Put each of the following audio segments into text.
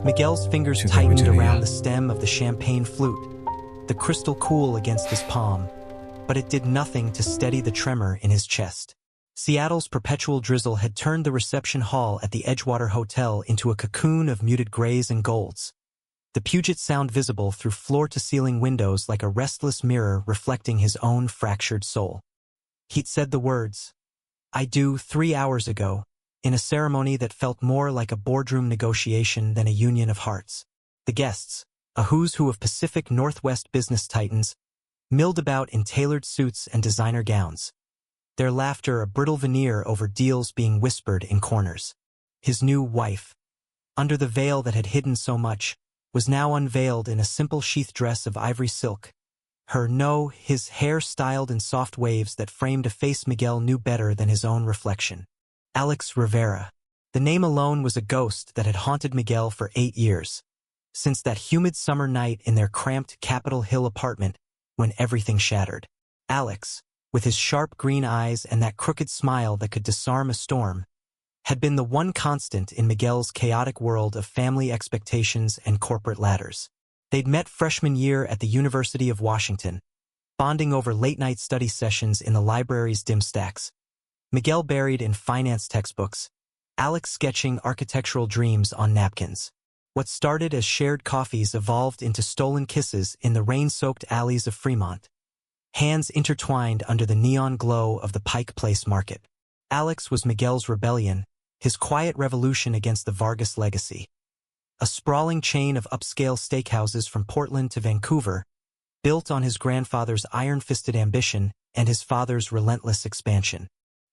Miguel's fingers tightened around the stem of the champagne flute, the crystal cool against his palm, but it did nothing to steady the tremor in his chest. Seattle's perpetual drizzle had turned the reception hall at the Edgewater Hotel into a cocoon of muted grays and golds, the Puget Sound visible through floor-to-ceiling windows like a restless mirror reflecting his own fractured soul. He'd said the words, "I do," 3 hours ago, in a ceremony that felt more like a boardroom negotiation than a union of hearts. The guests, a who's who of Pacific Northwest business titans, milled about in tailored suits and designer gowns, their laughter a brittle veneer over deals being whispered in corners. His new wife, under the veil that had hidden so much, was now unveiled in a simple sheath dress of ivory silk. His hair styled in soft waves that framed a face Miguel knew better than his own reflection. Alex Rivera. The name alone was a ghost that had haunted Miguel for 8 years, since that humid summer night in their cramped Capitol Hill apartment when everything shattered. Alex, with his sharp green eyes and that crooked smile that could disarm a storm, had been the one constant in Miguel's chaotic world of family expectations and corporate ladders. They'd met freshman year at the University of Washington, bonding over late-night study sessions in the library's dim stacks. Miguel buried in finance textbooks, Alex sketching architectural dreams on napkins. What started as shared coffees evolved into stolen kisses in the rain-soaked alleys of Fremont, hands intertwined under the neon glow of the Pike Place market. Alex was Miguel's rebellion, his quiet revolution against the Vargas legacy. A sprawling chain of upscale steakhouses from Portland to Vancouver, built on his grandfather's iron-fisted ambition and his father's relentless expansion.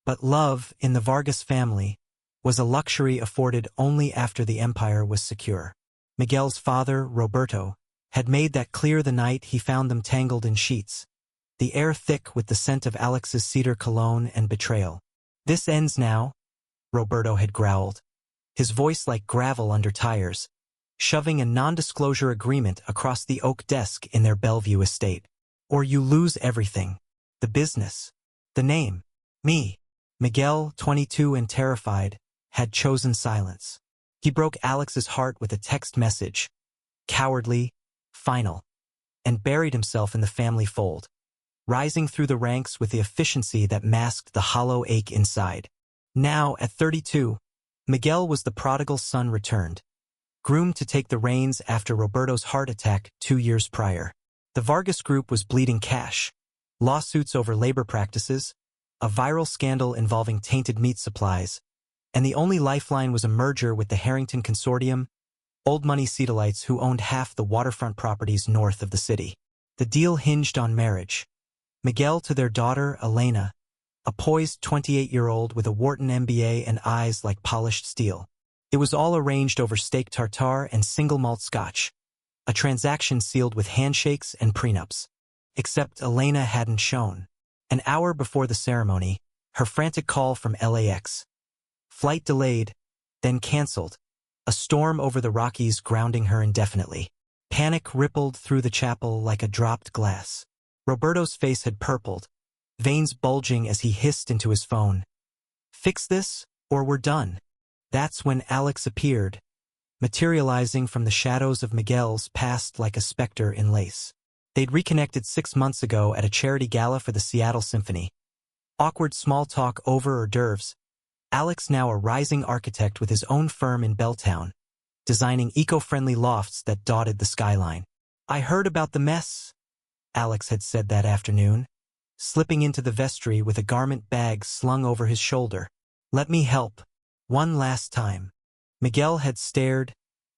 But love, in the Vargas family, was a luxury afforded only after the empire was secure. Miguel's father, Roberto, had made that clear the night he found them tangled in sheets, the air thick with the scent of Alex's cedar cologne and betrayal. "This ends now," Roberto had growled, his voice like gravel under tires, shoving a non-disclosure agreement across the oak desk in their Bellevue estate. "Or you lose everything. The business. The name. Me." Miguel, 22 and terrified, had chosen silence. He broke Alex's heart with a text message, cowardly, final, and buried himself in the family fold, rising through the ranks with the efficiency that masked the hollow ache inside. Now, at 32, Miguel was the prodigal son returned, groomed to take the reins after Roberto's heart attack 2 years prior. The Vargas Group was bleeding cash, lawsuits over labor practices, a viral scandal involving tainted meat supplies, and the only lifeline was a merger with the Harrington Consortium, old money Ceadalites who owned half the waterfront properties north of the city. The deal hinged on marriage. Miguel to their daughter, Elena, a poised 28-year-old with a Wharton MBA and eyes like polished steel. It was all arranged over steak tartare and single malt scotch, a transaction sealed with handshakes and prenups. Except Elena hadn't shown. An hour before the ceremony, her frantic call from LAX. Flight delayed, then canceled, a storm over the Rockies grounding her indefinitely. Panic rippled through the chapel like a dropped glass. Roberto's face had purpled, veins bulging as he hissed into his phone. "Fix this, or we're done." That's when Alex appeared, materializing from the shadows of Miguel's past like a specter in lace. They'd reconnected 6 months ago at a charity gala for the Seattle Symphony. Awkward small talk over hors d'oeuvres. Alex now a rising architect with his own firm in Belltown, designing eco-friendly lofts that dotted the skyline. "I heard about the mess," Alex had said that afternoon, slipping into the vestry with a garment bag slung over his shoulder. "Let me help. One last time." Miguel had stared,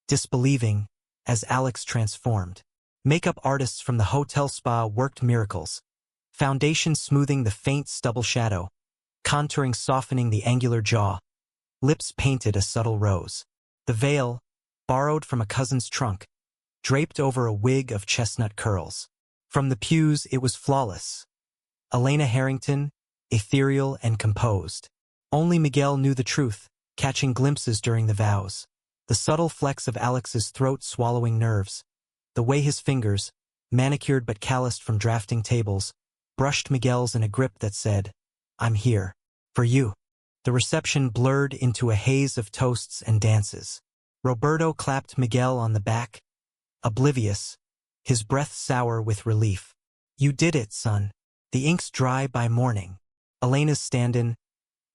disbelieving, as Alex transformed. Makeup artists from the hotel spa worked miracles, foundation smoothing the faint stubble shadow, contouring softening the angular jaw, lips painted a subtle rose. The veil, borrowed from a cousin's trunk, draped over a wig of chestnut curls. From the pews it was flawless. Elena Harrington, ethereal and composed. Only Miguel knew the truth, catching glimpses during the vows. The subtle flex of Alex's throat-swallowing nerves, the way his fingers, manicured but calloused from drafting tables, brushed Miguel's in a grip that said, "I'm here. For you." The reception blurred into a haze of toasts and dances. Roberto clapped Miguel on the back, oblivious, his breath sour with relief. You did it, son. The ink's dry by morning. Elena's stand-in,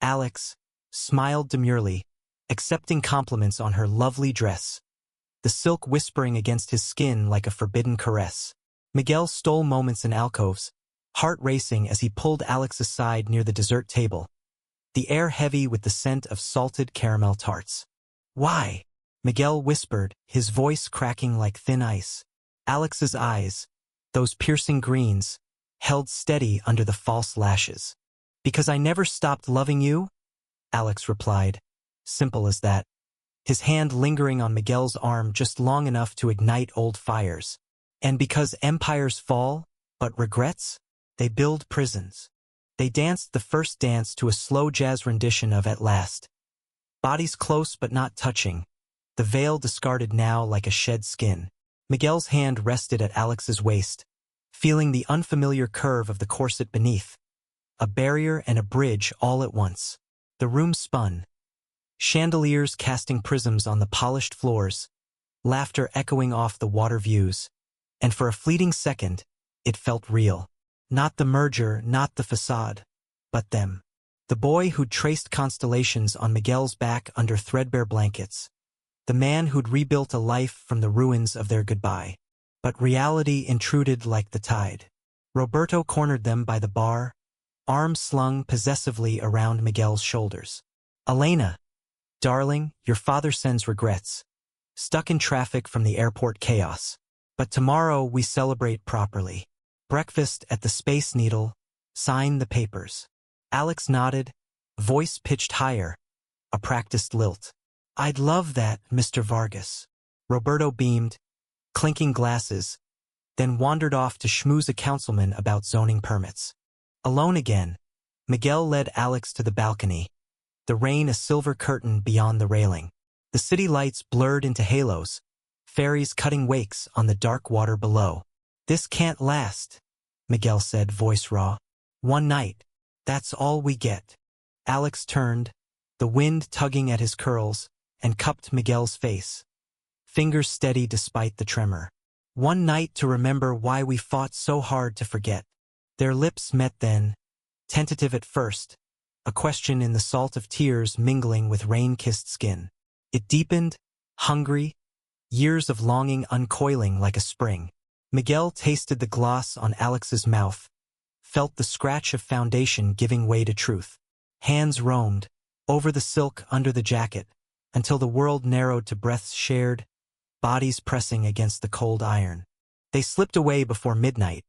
Alex, smiled demurely, accepting compliments on her lovely dress, the silk whispering against his skin like a forbidden caress. Miguel stole moments in alcoves, heart racing as he pulled Alex aside near the dessert table, the air heavy with the scent of salted caramel tarts. Why? Miguel whispered, his voice cracking like thin ice. Alex's eyes, those piercing greens, held steady under the false lashes. Because I never stopped loving you? Alex replied. Simple as that. His hand lingering on Miguel's arm just long enough to ignite old fires. And because empires fall, but regrets, they build prisons. They danced the first dance to a slow jazz rendition of At Last. Bodies close but not touching, the veil discarded now like a shed skin. Miguel's hand rested at Alex's waist, feeling the unfamiliar curve of the corset beneath. A barrier and a bridge all at once. The room spun. Chandeliers casting prisms on the polished floors, laughter echoing off the water views. And for a fleeting second, it felt real. Not the merger, not the facade, but them. The boy who'd traced constellations on Miguel's back under threadbare blankets. The man who'd rebuilt a life from the ruins of their goodbye. But reality intruded like the tide. Roberto cornered them by the bar, arms slung possessively around Miguel's shoulders. Elena, darling, your father sends regrets. Stuck in traffic from the airport chaos. But tomorrow we celebrate properly. Breakfast at the Space Needle, sign the papers. Alex nodded, voice pitched higher, a practiced lilt. I'd love that, Mr. Vargas. Roberto beamed, clinking glasses, then wandered off to schmooze a councilman about zoning permits. Alone again, Miguel led Alex to the balcony, the rain a silver curtain beyond the railing. The city lights blurred into halos, ferries cutting wakes on the dark water below. This can't last, Miguel said, voice raw. One night, that's all we get. Alex turned, the wind tugging at his curls, and cupped Miguel's face, fingers steady despite the tremor. One night to remember why we fought so hard to forget. Their lips met then, tentative at first, a question in the salt of tears mingling with rain-kissed skin. It deepened, hungry, years of longing uncoiling like a spring. Miguel tasted the gloss on Alex's mouth, felt the scratch of foundation giving way to truth. Hands roamed, over the silk under the jacket, until the world narrowed to breaths shared, bodies pressing against the cold iron. They slipped away before midnight,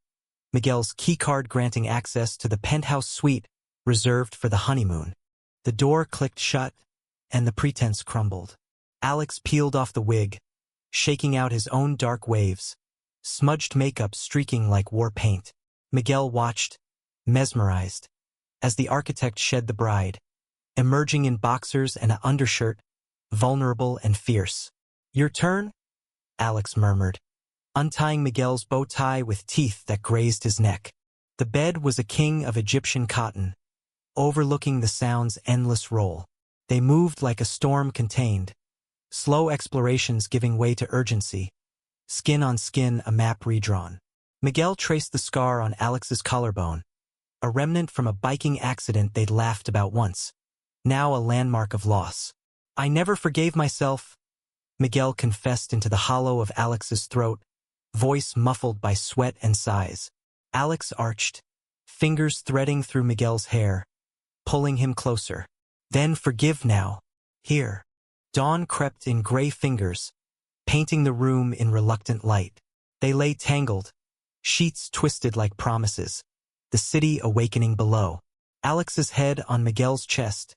Miguel's keycard granting access to the penthouse suite reserved for the honeymoon. The door clicked shut, and the pretense crumbled. Alex peeled off the wig, shaking out his own dark waves, smudged makeup streaking like war paint. Miguel watched, mesmerized, as the architect shed the bride, emerging in boxers and an undershirt, vulnerable and fierce. Your turn? Alex murmured, untying Miguel's bow tie with teeth that grazed his neck. The bed was a king of Egyptian cotton, overlooking the sound's endless roll. They moved like a storm contained, slow explorations giving way to urgency, skin on skin, a map redrawn. Miguel traced the scar on Alex's collarbone, a remnant from a biking accident they'd laughed about once, now a landmark of loss. I never forgave myself, Miguel confessed into the hollow of Alex's throat, voice muffled by sweat and sighs. Alex arched, fingers threading through Miguel's hair, pulling him closer. Then forgive now. Here. Dawn crept in gray fingers, painting the room in reluctant light. They lay tangled, sheets twisted like promises, the city awakening below. Alex's head on Miguel's chest,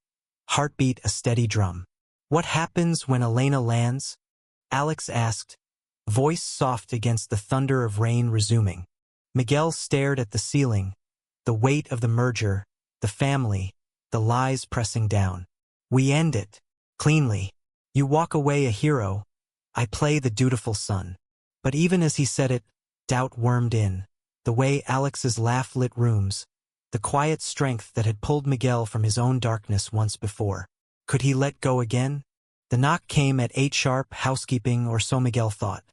heartbeat a steady drum. What happens when Elena lands? Alex asked, voice soft against the thunder of rain resuming. Miguel stared at the ceiling, the weight of the merger, the family, the lies pressing down. We end it, cleanly. You walk away a hero, I play the dutiful son. But even as he said it, doubt wormed in, the way Alex's laugh lit rooms, the quiet strength that had pulled Miguel from his own darkness once before. Could he let go again? The knock came at 8 sharp, housekeeping, or so Miguel thought.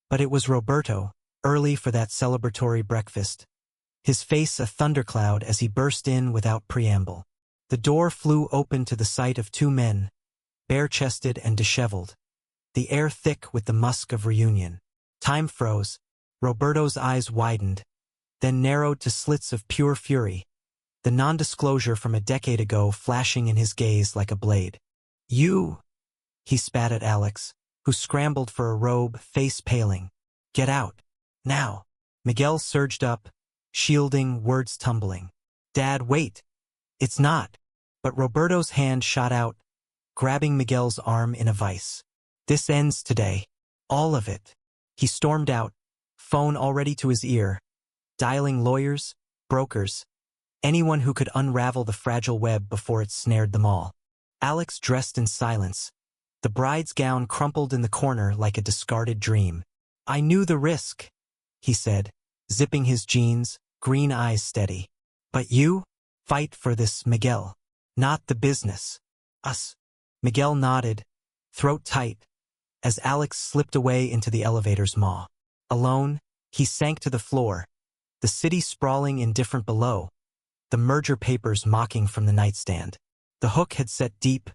But it was Roberto, early for that celebratory breakfast. His face a thundercloud as he burst in without preamble. The door flew open to the sight of 2 men, bare-chested and disheveled, the air thick with the musk of reunion. Time froze. Roberto's eyes widened, then narrowed to slits of pure fury, the non-disclosure from a decade ago flashing in his gaze like a blade. "You," he spat at Alex, who scrambled for a robe, face paling. "Get out. Now." Miguel surged up, shielding, words tumbling. "Dad, wait. It's not." But Roberto's hand shot out, grabbing Miguel's arm in a vice. "This ends today. All of it." He stormed out, phone already to his ear, dialing lawyers, brokers, anyone who could unravel the fragile web before it snared them all. Alex dressed in silence, the bride's gown crumpled in the corner like a discarded dream. "I knew the risk," he said, zipping his jeans, green eyes steady. "But you? Fight for this, Miguel. Not the business. Us." Miguel nodded, throat tight, as Alex slipped away into the elevator's maw. Alone, he sank to the floor, the city sprawling indifferent below, the merger papers mocking from the nightstand. The hook had set deep,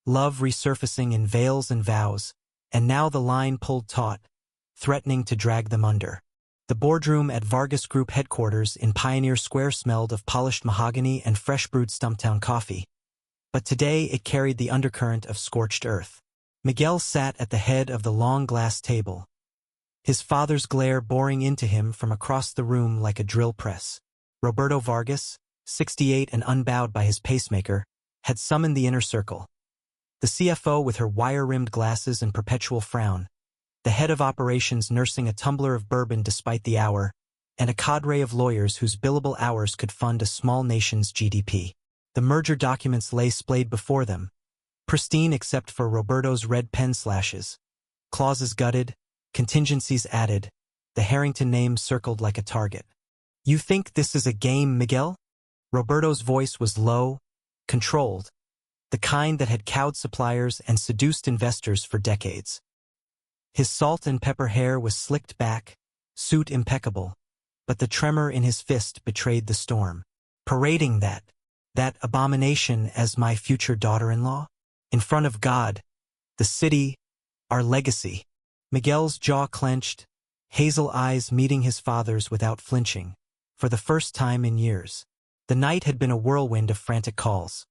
love resurfacing in veils and vows, and now the line pulled taut, threatening to drag them under. The boardroom at Vargas Group headquarters in Pioneer Square smelled of polished mahogany and fresh-brewed Stumptown coffee. But today it carried the undercurrent of scorched earth. Miguel sat at the head of the long glass table, his father's glare boring into him from across the room like a drill press. Roberto Vargas, 68 and unbowed by his pacemaker, had summoned the inner circle. The CFO with her wire-rimmed glasses and perpetual frown, the head of operations nursing a tumbler of bourbon despite the hour, and a cadre of lawyers whose billable hours could fund a small nation's GDP. The merger documents lay splayed before them, pristine except for Roberto's red pen slashes. Clauses gutted, contingencies added, the Harrington name circled like a target. "You think this is a game, Miguel?" Roberto's voice was low, controlled, the kind that had cowed suppliers and seduced investors for decades. His salt and pepper hair was slicked back, suit impeccable, but the tremor in his fist betrayed the storm. "Parading that abomination as my future daughter-in-law? In front of God, the city, our legacy." Miguel's jaw clenched, hazel eyes meeting his father's without flinching, for the first time in years. The night had been a whirlwind of frantic calls.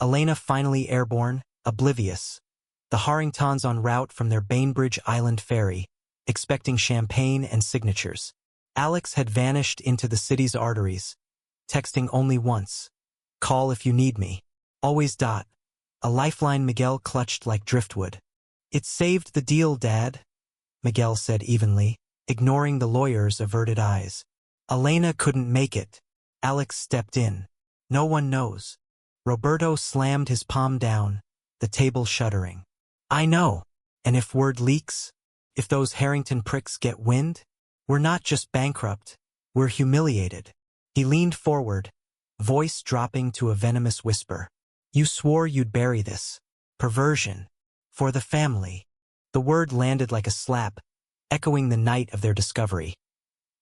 Elena finally airborne, oblivious. The Harringtons en route from their Bainbridge Island ferry, expecting champagne and signatures. Alex had vanished into the city's arteries, texting only once. "Call if you need me. Always. A lifeline Miguel clutched like driftwood. "It saved the deal, Dad," Miguel said evenly, ignoring the lawyer's averted eyes. "Elena couldn't make it." Alex stepped in. "No one knows." Roberto slammed his palm down, the table shuddering. "I know. And if word leaks, if those Harrington pricks get wind, we're not just bankrupt, we're humiliated." He leaned forward, voice dropping to a venomous whisper. "You swore you'd bury this. Perversion. For the family." The word landed like a slap, echoing the night of their discovery.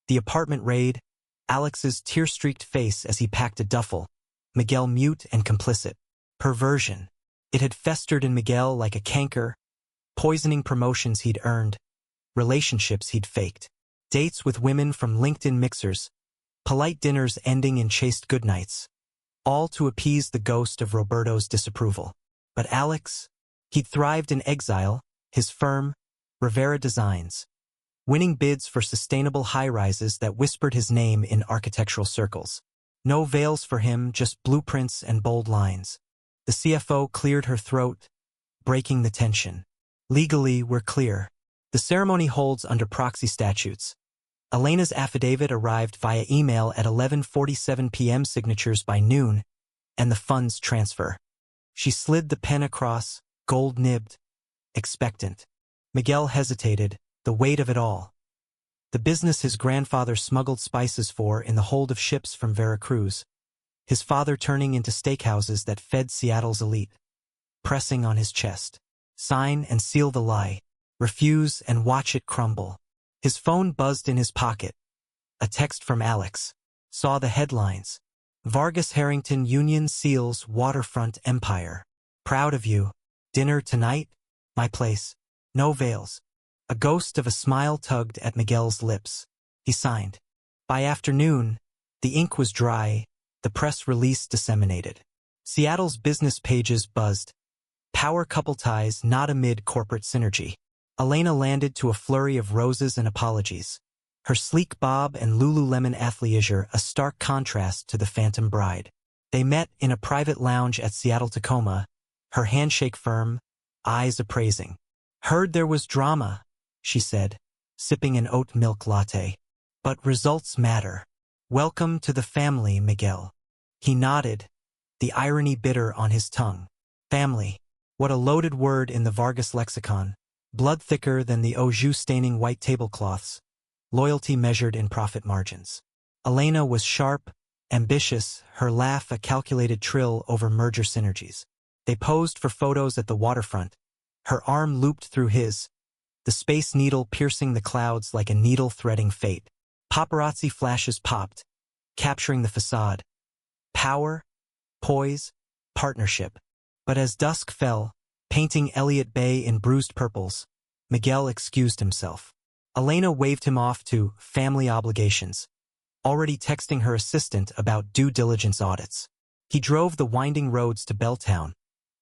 The apartment raid, Alex's tear-streaked face as he packed a duffel, Miguel mute and complicit. Perversion. It had festered in Miguel like a canker, poisoning promotions he'd earned, relationships he'd faked, dates with women from LinkedIn mixers, polite dinners ending in chaste goodnights, all to appease the ghost of Roberto's disapproval. But Alex, he'd thrived in exile, his firm, Rivera Designs, winning bids for sustainable high-rises that whispered his name in architectural circles. No veils for him, just blueprints and bold lines. The CFO cleared her throat, breaking the tension. "Legally, we're clear. The ceremony holds under proxy statutes. Elena's affidavit arrived via email at 11:47 p.m. signatures by noon, and the funds transfer." She slid the pen across, gold-nibbed, expectant. Miguel hesitated, the weight of it all. The business his grandfather smuggled spices for in the hold of ships from Veracruz. His father turning into steakhouses that fed Seattle's elite. Pressing on his chest. Sign and seal the lie. Refuse and watch it crumble. His phone buzzed in his pocket. A text from Alex. Saw the headlines. Vargas Harrington Union seals waterfront empire. Proud of you. Dinner tonight? My place. No veils. A ghost of a smile tugged at Miguel's lips. He signed. By afternoon, the ink was dry, the press release disseminated. Seattle's business pages buzzed. Power couple ties not amid corporate synergy. Elena landed to a flurry of roses and apologies. Her sleek bob and Lululemon athleisure a stark contrast to the phantom bride. They met in a private lounge at Seattle Tacoma, her handshake firm, eyes appraising. Heard there was drama, she said, sipping an oat milk latte. But results matter. Welcome to the family, Miguel. He nodded, the irony bitter on his tongue. Family. What a loaded word in the Vargas lexicon. Blood thicker than the au jus staining white tablecloths. Loyalty measured in profit margins. Elena was sharp, ambitious, her laugh a calculated trill over merger synergies. They posed for photos at the waterfront. Her arm looped through his, the space needle piercing the clouds like a needle threading fate. Paparazzi flashes popped, capturing the facade. Power, poise, partnership. But as dusk fell, painting Elliott Bay in bruised purples, Miguel excused himself. Elena waved him off to family obligations, already texting her assistant about due diligence audits. He drove the winding roads to Belltown,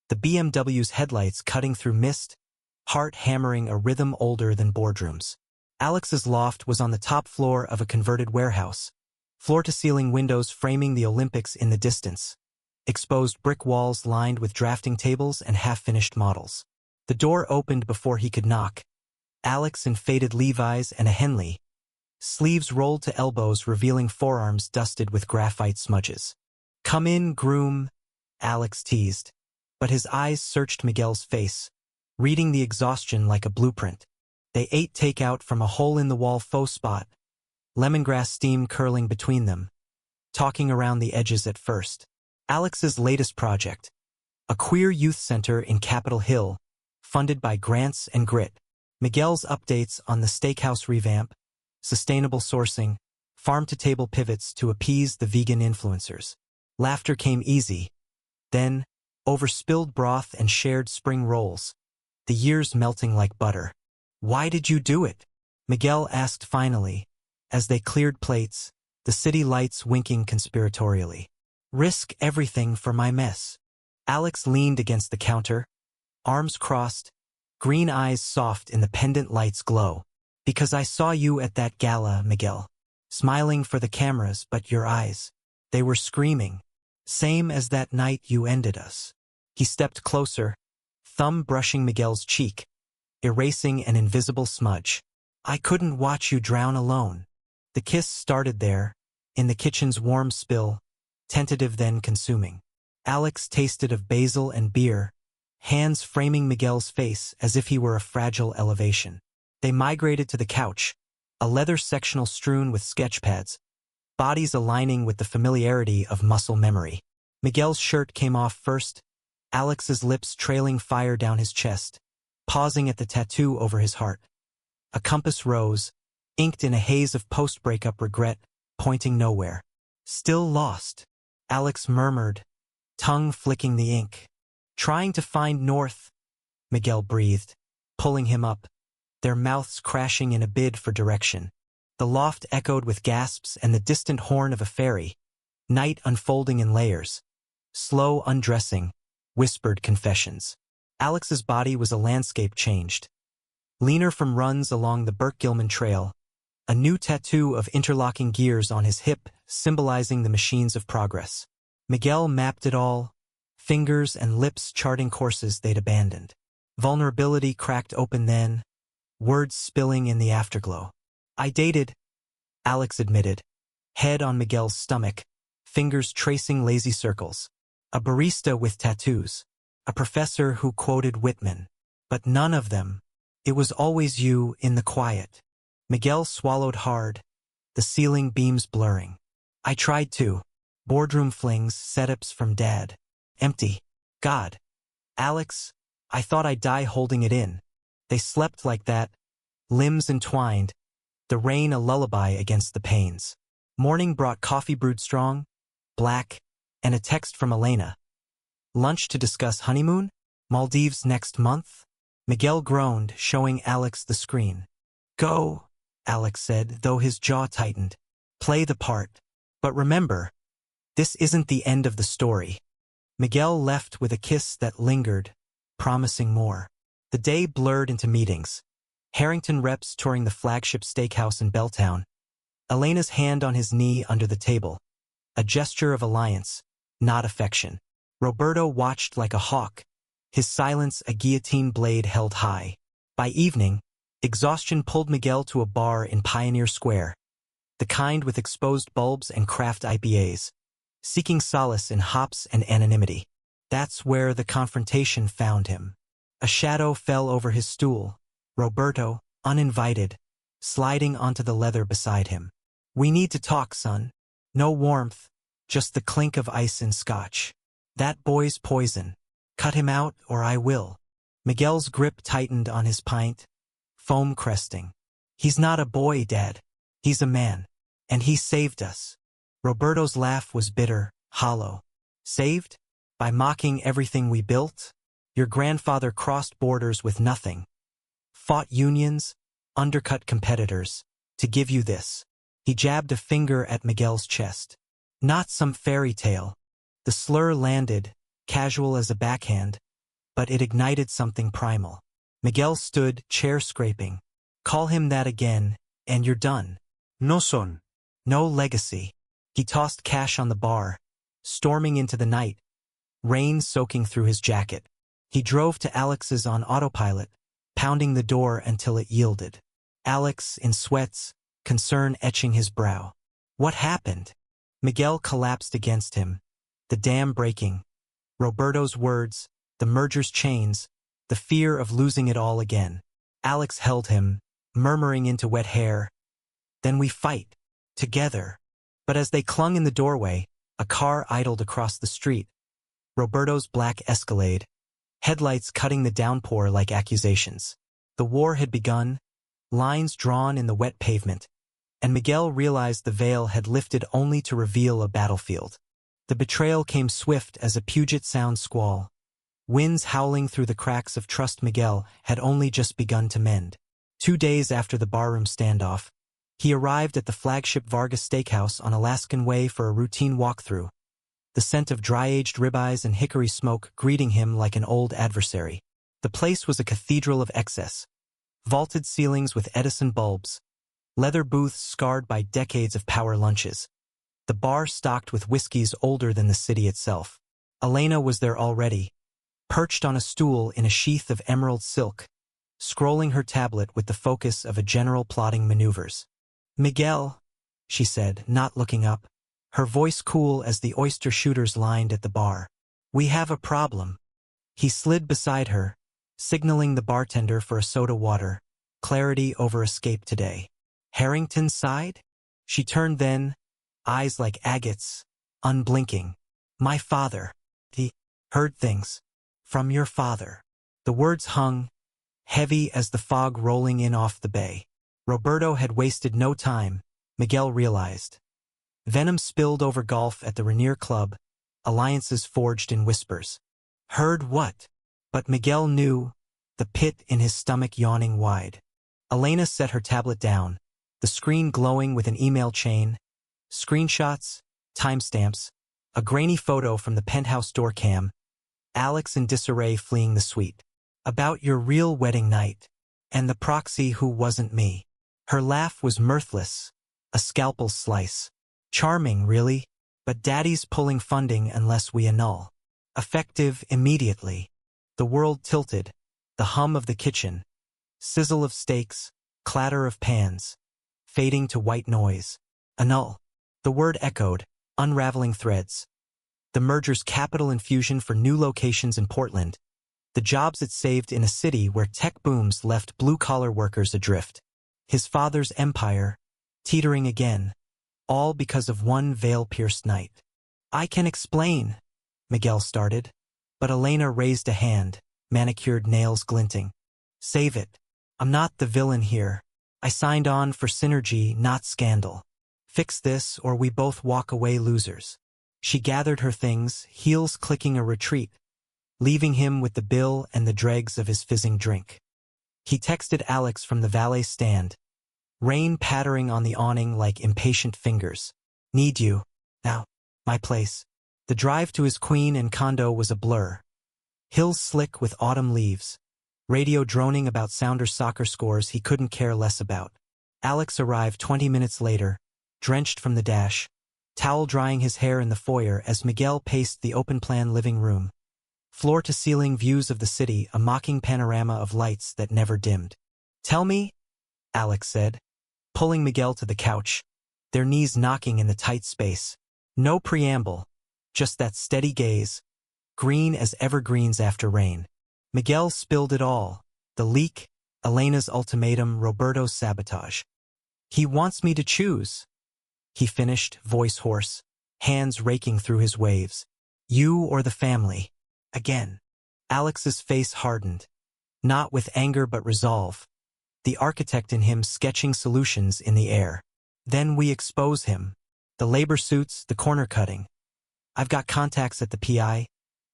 the BMW's headlights cutting through mist, heart hammering a rhythm older than boardrooms. Alex's loft was on the top floor of a converted warehouse, floor-to-ceiling windows framing the Olympics in the distance, exposed brick walls lined with drafting tables and half-finished models. The door opened before he could knock. Alex in faded Levi's and a Henley, sleeves rolled to elbows revealing forearms dusted with graphite smudges. Come in, Groom, Alex teased, but his eyes searched Miguel's face, reading the exhaustion like a blueprint. They ate takeout from a hole-in-the-wall faux spot, lemongrass steam curling between them, talking around the edges at first. Alex's latest project, a queer youth center in Capitol Hill, funded by grants and grit. Miguel's updates on the steakhouse revamp, sustainable sourcing, farm-to-table pivots to appease the vegan influencers. Laughter came easy. Then, over spilled broth and shared spring rolls, the years melting like butter. Why did you do it? Miguel asked finally, as they cleared plates, the city lights winking conspiratorially. Risk everything for my mess. Alex leaned against the counter, arms crossed, green eyes soft in the pendant light's glow. Because I saw you at that gala, Miguel. Smiling for the cameras, but your eyes, they were screaming. Same as that night you ended us. He stepped closer, thumb brushing Miguel's cheek, erasing an invisible smudge. I couldn't watch you drown alone. The kiss started there, in the kitchen's warm spill, tentative then consuming. Alex tasted of basil and beer, hands framing Miguel's face as if he were a fragile elevation. They migrated to the couch, a leather sectional strewn with sketchpads, bodies aligning with the familiarity of muscle memory. Miguel's shirt came off first, Alex's lips trailing fire down his chest, pausing at the tattoo over his heart. A compass rose, inked in a haze of post-breakup regret, pointing nowhere. Still lost, Alex murmured, tongue flicking the ink. Trying to find north, Miguel breathed, pulling him up, their mouths crashing in a bid for direction. The loft echoed with gasps and the distant horn of a ferry, night unfolding in layers. Slow undressing, whispered confessions. Alex's body was a landscape changed. Leaner from runs along the Burke-Gilman Trail, a new tattoo of interlocking gears on his hip symbolizing the machines of progress. Miguel mapped it all, fingers and lips charting courses they'd abandoned. Vulnerability cracked open then, words spilling in the afterglow. I dated, Alex admitted, head on Miguel's stomach, fingers tracing lazy circles. A barista with tattoos, a professor who quoted Whitman. But none of them. It was always you in the quiet. Miguel swallowed hard, the ceiling beams blurring. I tried to. Boardroom flings, setups from dad. Empty. God. Alex, I thought I'd die holding it in. They slept like that, limbs entwined, the rain a lullaby against the pains. Morning brought coffee brewed strong, black, and a text from Elena. Lunch to discuss honeymoon? Maldives next month? Miguel groaned, showing Alex the screen. Go, Alex said, though his jaw tightened. Play the part. But remember, this isn't the end of the story. Miguel left with a kiss that lingered, promising more. The day blurred into meetings. Harrington reps touring the flagship steakhouse in Belltown. Elena's hand on his knee under the table. A gesture of alliance, not affection. Roberto watched like a hawk, his silence a guillotine blade held high. By evening, exhaustion pulled Miguel to a bar in Pioneer Square, the kind with exposed bulbs and craft IPAs, seeking solace in hops and anonymity. That's where the confrontation found him. A shadow fell over his stool, Roberto, uninvited, sliding onto the leather beside him. We need to talk, son. No warmth, just the clink of ice and scotch. That boy's poison. Cut him out or I will. Miguel's grip tightened on his pint, foam cresting. He's not a boy, Dad. He's a man. And he saved us. Roberto's laugh was bitter, hollow. Saved? By mocking everything we built? Your grandfather crossed borders with nothing. Fought unions, undercut competitors, to give you this. He jabbed a finger at Miguel's chest. Not some fairy tale. The slur landed, casual as a backhand, but it ignited something primal. Miguel stood, chair scraping. Call him that again, and you're done. No son. No legacy. He tossed cash on the bar, storming into the night, rain soaking through his jacket. He drove to Alex's on autopilot, pounding the door until it yielded. Alex, in sweats, concern etching his brow. What happened? Miguel collapsed against him, the dam breaking. Roberto's words, the merger's chains, the fear of losing it all again. Alex held him, murmuring into wet hair. Then we fight. Together. But as they clung in the doorway, a car idled across the street. Roberto's black Escalade, headlights cutting the downpour like accusations. The war had begun, lines drawn in the wet pavement, and Miguel realized the veil had lifted only to reveal a battlefield. The betrayal came swift as a Puget Sound squall. Winds howling through the cracks of trust Miguel had only just begun to mend. 2 days after the barroom standoff, he arrived at the flagship Vargas Steakhouse on Alaskan Way for a routine walkthrough, the scent of dry-aged ribeyes and hickory smoke greeting him like an old adversary. The place was a cathedral of excess, vaulted ceilings with Edison bulbs, leather booths scarred by decades of power lunches, the bar stocked with whiskeys older than the city itself. Elena was there already, perched on a stool in a sheath of emerald silk, scrolling her tablet with the focus of a general plotting maneuvers. Miguel, she said, not looking up, her voice cool as the oyster shooters lined at the bar. We have a problem. He slid beside her, signaling the bartender for a soda water, clarity over escape today. Harrington's side? She turned then, eyes like agates, unblinking. My father. He heard things. From your father. The words hung, heavy as the fog rolling in off the bay. Roberto had wasted no time, Miguel realized. Venom spilled over golf at the Rainier Club, alliances forged in whispers. Heard what? But Miguel knew, the pit in his stomach yawning wide. Elena set her tablet down, the screen glowing with an email chain, screenshots, timestamps, a grainy photo from the penthouse door cam, Alex in disarray fleeing the suite. About your real wedding night, and the proxy who wasn't me. Her laugh was mirthless, a scalpel slice. Charming, really, but Daddy's pulling funding unless we annul. Effective immediately. The world tilted, the hum of the kitchen, sizzle of steaks, clatter of pans, fading to white noise. Annul. The word echoed, unraveling threads. The merger's capital infusion for new locations in Portland, the jobs it saved in a city where tech booms left blue-collar workers adrift. His father's empire, teetering again, all because of one veil-pierced night. I can explain, Miguel started, but Elena raised a hand. manicured nails glinting. Save it. I'm not the villain here. I signed on for synergy, not scandal. Fix this or we both walk away losers. She gathered her things, heels clicking a retreat, leaving him with the bill and the dregs of his fizzing drink. He texted Alex from the valet stand, rain pattering on the awning like impatient fingers. Need you. Now. My place. The drive to his queen and condo was a blur. Hills slick with autumn leaves. Radio droning about Sounders soccer scores he couldn't care less about. Alex arrived 20 minutes later, drenched from the dash, towel drying his hair in the foyer as Miguel paced the open-plan living room. Floor-to-ceiling views of the city, a mocking panorama of lights that never dimmed. Tell me, Alex said, pulling Miguel to the couch, their knees knocking in the tight space. No preamble, just that steady gaze, green as evergreens after rain. Miguel spilled it all, the leak, Elena's ultimatum, Roberto's sabotage. He wants me to choose, he finished, voice hoarse, hands raking through his waves. You or the family. Again. Alex's face hardened, not with anger but resolve, the architect in him sketching solutions in the air. Then we expose him. The labor suits, the corner cutting. I've got contacts at the PI,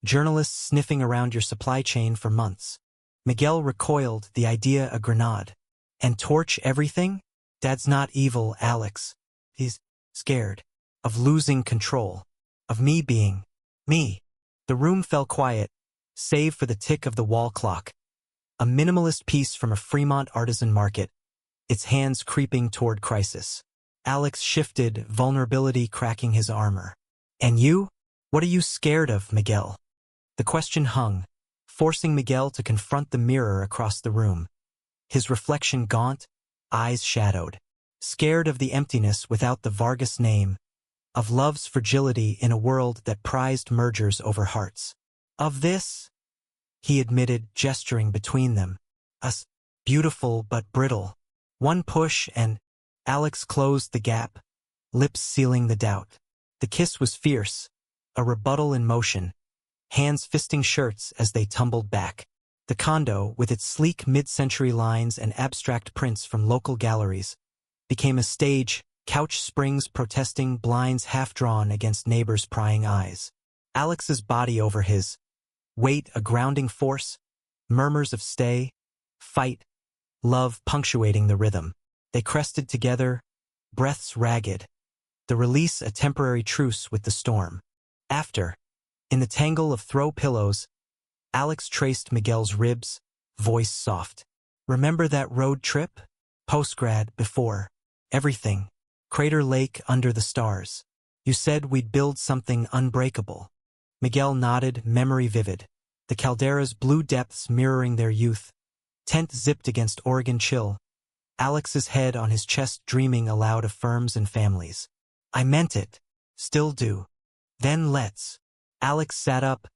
journalists sniffing around your supply chain for months. Miguel recoiled, the idea a grenade. And torch everything? Dad's not evil, Alex. He's scared. Of losing control. Of me being me. The room fell quiet, save for the tick of the wall clock. A minimalist piece from a Fremont artisan market, its hands creeping toward crisis. Alex shifted, vulnerability cracking his armor. And you? What are you scared of, Miguel? The question hung, forcing Miguel to confront the mirror across the room. His reflection gaunt, eyes shadowed. Scared of the emptiness without the Vargas name. Of love's fragility in a world that prized mergers over hearts. Of this, he admitted, gesturing between them. Us, beautiful but brittle. One push and Alex closed the gap, lips sealing the doubt. The kiss was fierce, a rebuttal in motion, hands fisting shirts as they tumbled back. The condo, with its sleek mid-century lines and abstract prints from local galleries, became a stage, couch springs protesting, blinds half-drawn against neighbors' prying eyes. Alex's body over his, weight a grounding force, murmurs of stay, fight, love punctuating the rhythm. They crested together, breaths ragged, the release a temporary truce with the storm. After, in the tangle of throw pillows, Alex traced Miguel's ribs, voice soft. Remember that road trip? Postgrad, before. Everything. Crater Lake under the stars. You said we'd build something unbreakable. Miguel nodded, memory vivid. The caldera's blue depths mirroring their youth. Tent zipped against Oregon chill. Alex's head on his chest dreaming aloud of firms and families. I meant it. Still do. Then let's. Alex sat up,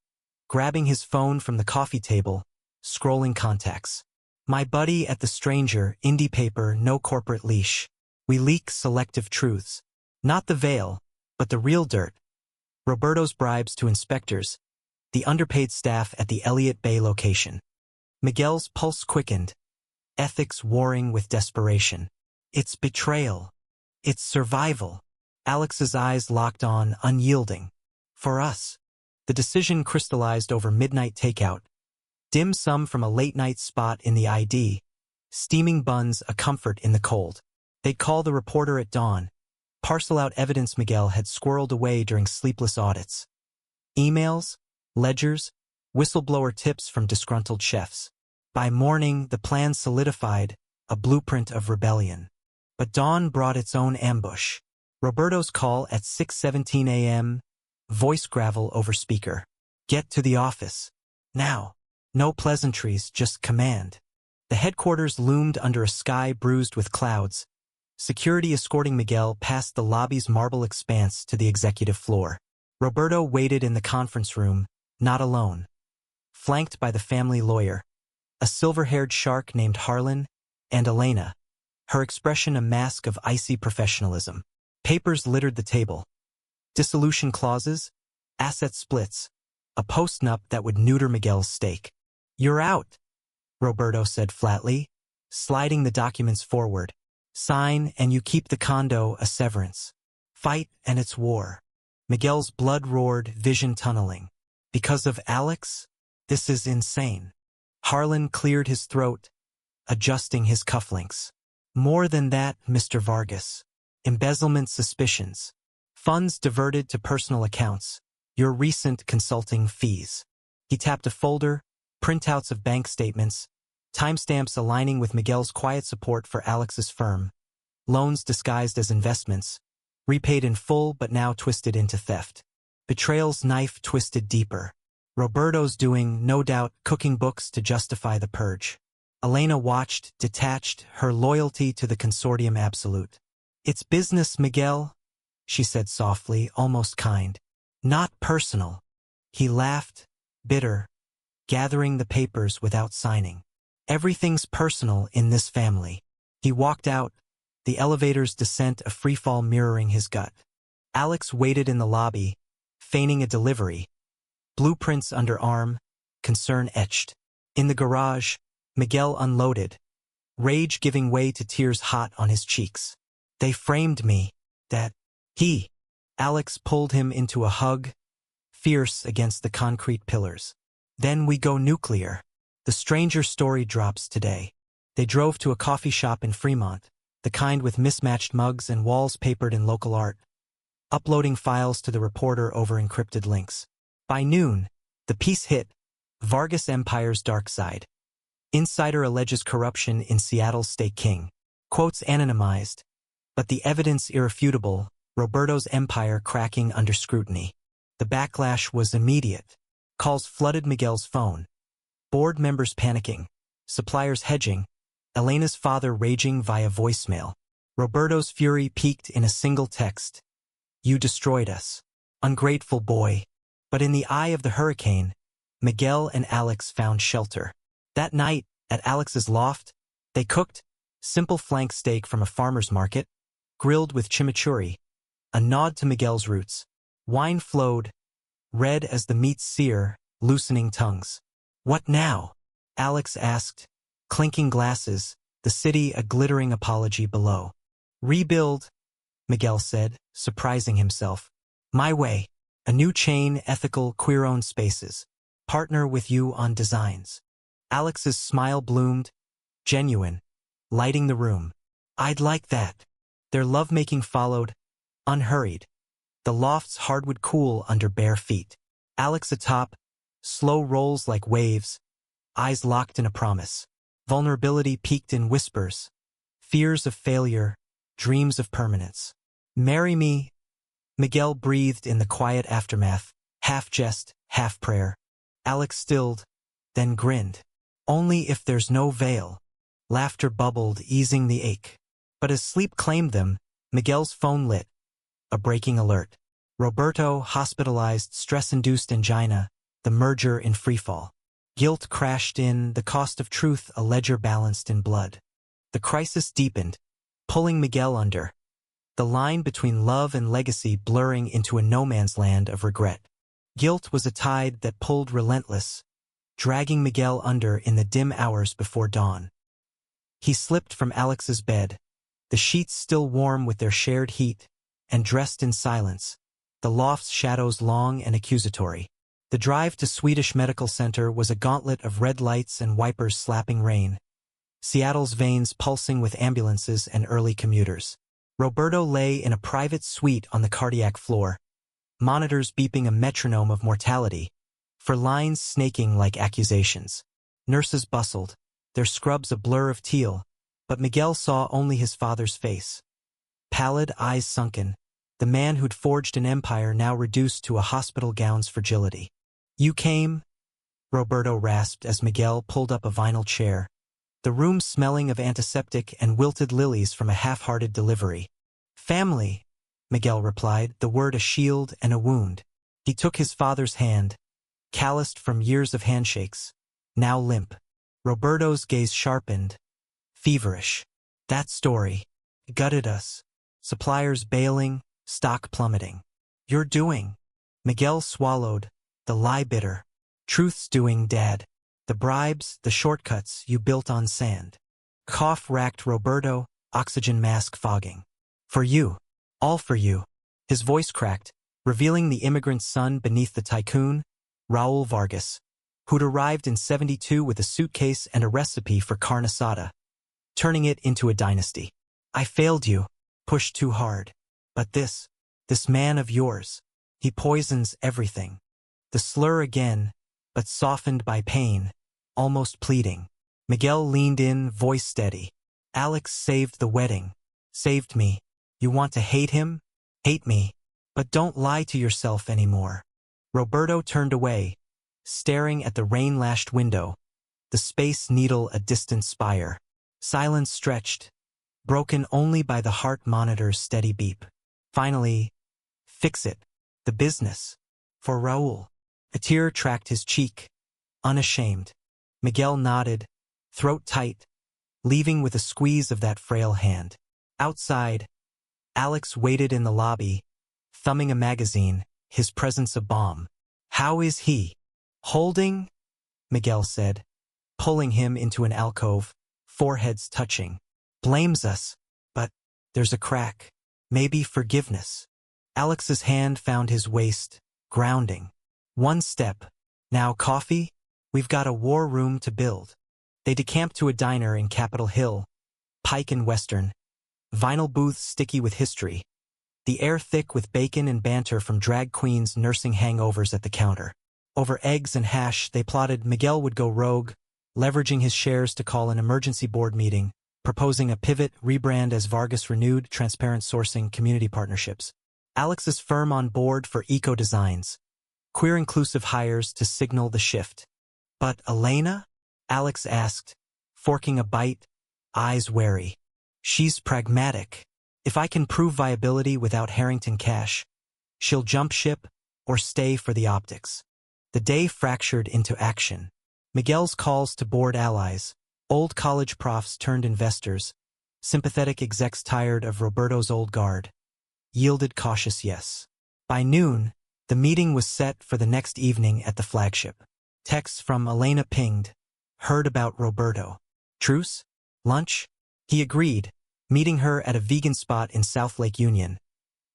grabbing his phone from the coffee table, scrolling contacts. My buddy at the Stranger, indie paper, no corporate leash. We leak selective truths. Not the veil, but the real dirt. Roberto's bribes to inspectors, the underpaid staff at the Elliott Bay location. Miguel's pulse quickened, ethics warring with desperation. It's betrayal. It's survival. Alex's eyes locked on, unyielding. For us. The decision crystallized over midnight takeout. Dim sum from a late-night spot in the ID. Steaming buns a comfort in the cold. They'd call the reporter at dawn. Parcel out evidence Miguel had squirreled away during sleepless audits. Emails, ledgers, whistleblower tips from disgruntled chefs. By morning, the plan solidified, a blueprint of rebellion. But dawn brought its own ambush. Roberto's call at 6:17 a.m., voice gravel over speaker. Get to the office. Now. No pleasantries, just command. The headquarters loomed under a sky bruised with clouds. Security escorting Miguel past the lobby's marble expanse to the executive floor. Roberto waited in the conference room, not alone. Flanked by the family lawyer, a silver-haired shark named Harlan, and Elena, her expression a mask of icy professionalism. Papers littered the table. Dissolution clauses, asset splits, a post-nup that would neuter Miguel's stake. "You're out," Roberto said flatly, sliding the documents forward. "Sign and you keep the condo a severance. Fight and it's war." Miguel's blood roared, vision tunneling. "Because of Alex? This is insane." Harlan cleared his throat, adjusting his cufflinks. "More than that, Mr. Vargas. Embezzlement suspicions. Funds diverted to personal accounts. Your recent consulting fees." He tapped a folder, printouts of bank statements, timestamps aligning with Miguel's quiet support for Alex's firm. Loans disguised as investments, repaid in full but now twisted into theft. Betrayal's knife twisted deeper. Roberto's doing, no doubt, cooking books to justify the purge. Elena watched, detached, her loyalty to the consortium absolute. "It's business, Miguel," she said softly, almost kind. "Not personal." He laughed, bitter, gathering the papers without signing. "Everything's personal in this family." He walked out, the elevator's descent a freefall mirroring his gut. Alex waited in the lobby, feigning a delivery. Blueprints under arm, concern etched. In the garage, Miguel unloaded, rage giving way to tears hot on his cheeks. "They framed me. That he." Alex pulled him into a hug, fierce against the concrete pillars. "Then we go nuclear." The stranger story drops today. They drove to a coffee shop in Fremont, the kind with mismatched mugs and walls papered in local art, uploading files to the reporter over encrypted links. By noon, the piece hit, Vargas Empire's Dark Side. Insider alleges corruption in Seattle's State King. Quotes anonymized, but the evidence irrefutable, Roberto's empire cracking under scrutiny. The backlash was immediate. Calls flooded Miguel's phone. Board members panicking, suppliers hedging, Elena's father raging via voicemail. Roberto's fury peaked in a single text. "You destroyed us. Ungrateful boy." But in the eye of the hurricane, Miguel and Alex found shelter. That night, at Alex's loft, they cooked simple flank steak from a farmer's market, grilled with chimichurri, a nod to Miguel's roots. Wine flowed, red as the meat's sear, loosening tongues. "What now?" Alex asked, clinking glasses, the city a glittering apology below. "Rebuild," Miguel said, surprising himself. "My way. A new chain, ethical, queer-owned spaces. Partner with you on designs." Alex's smile bloomed, genuine, lighting the room. "I'd like that." Their lovemaking followed, unhurried. The loft's hardwood cool under bare feet. Alex atop, slow rolls like waves, eyes locked in a promise. Vulnerability peaked in whispers, fears of failure, dreams of permanence. "Marry me," Miguel breathed in the quiet aftermath, half jest, half prayer. Alex stilled, then grinned. "Only if there's no veil." Laughter bubbled, easing the ache. But as sleep claimed them, Miguel's phone lit. A breaking alert. Roberto hospitalized, stress-induced angina, the merger in freefall. Guilt crashed in, the cost of truth a ledger balanced in blood. The crisis deepened, pulling Miguel under. The line between love and legacy blurring into a no-man's land of regret. Guilt was a tide that pulled relentless, dragging Miguel under in the dim hours before dawn. He slipped from Alex's bed, the sheets still warm with their shared heat, and dressed in silence, the loft's shadows long and accusatory. The drive to Swedish Medical Center was a gauntlet of red lights and wipers slapping rain, Seattle's veins pulsing with ambulances and early commuters. Roberto lay in a private suite on the cardiac floor, monitors beeping a metronome of mortality, for lines snaking like accusations. Nurses bustled, their scrubs a blur of teal, but Miguel saw only his father's face. Pallid, eyes sunken, the man who'd forged an empire now reduced to a hospital gown's fragility. "You came?" Roberto rasped as Miguel pulled up a vinyl chair, the room smelling of antiseptic and wilted lilies from a half-hearted delivery. "Family," Miguel replied, the word a shield and a wound. He took his father's hand, calloused from years of handshakes, now limp. Roberto's gaze sharpened, feverish. "That story gutted us. Suppliers bailing, stock plummeting. You're doing." Miguel swallowed, the lie bitter. "Truth's doing, Dad." The bribes, the shortcuts you built on sand. Cough racked Roberto, oxygen mask fogging. For you. All for you. His voice cracked, revealing the immigrant's son beneath the tycoon, Raul Vargas, who'd arrived in '72 with a suitcase and a recipe for carne asada, turning it into a dynasty. I failed you, pushed too hard. But this man of yours, he poisons everything. The slur again, but softened by pain, almost pleading. Miguel leaned in, voice steady. Alex saved the wedding. Saved me. You want to hate him? Hate me. But don't lie to yourself anymore. Roberto turned away, staring at the rain-lashed window, the Space Needle a distant spire. Silence stretched, broken only by the heart monitor's steady beep. Finally, fix it. The business. For Raul. A tear tracked his cheek. Unashamed. Miguel nodded, throat tight, leaving with a squeeze of that frail hand. Outside, Alex waited in the lobby, thumbing a magazine, his presence a bomb. How is he? Holding? Miguel said, pulling him into an alcove, foreheads touching. Blames us, but there's a crack. Maybe forgiveness. Alex's hand found his waist, grounding. One step. Now coffee? We've got a war room to build. They decamped to a diner in Capitol Hill, Pike and Western. Vinyl booths sticky with history. The air thick with bacon and banter from drag queens nursing hangovers at the counter. Over eggs and hash, they plotted Miguel would go rogue, leveraging his shares to call an emergency board meeting, proposing a pivot, rebrand as Vargas Renewed, transparent sourcing, community partnerships. Alex's firm on board for eco-designs. Queer-inclusive hires to signal the shift. But Elena? Alex asked, forking a bite, eyes wary. She's pragmatic. If I can prove viability without Harrington cash, she'll jump ship or stay for the optics. The day fractured into action. Miguel's calls to board allies, old college profs turned investors, sympathetic execs tired of Roberto's old guard, yielded cautious yes. By noon, the meeting was set for the next evening at the flagship. Texts from Elena pinged. Heard about Roberto. Truce? Lunch? He agreed, meeting her at a vegan spot in South Lake Union.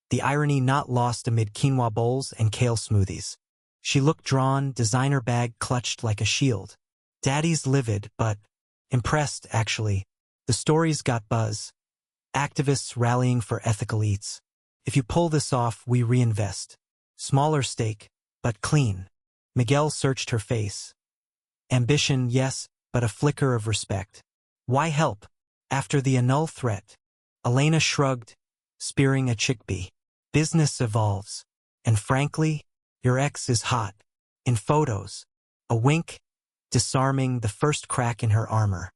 The irony not lost amid quinoa bowls and kale smoothies. She looked drawn, designer bag clutched like a shield. Daddy's livid, but impressed, actually. The stories got buzz. Activists rallying for ethical eats. If you pull this off, we reinvest. Smaller stake, but clean. Miguel searched her face. Ambition, yes, but a flicker of respect. Why help? After the annul threat. Elena shrugged, spearing a chickpea. Business evolves. And frankly, your ex is hot. In photos. A wink, disarming the first crack in her armor.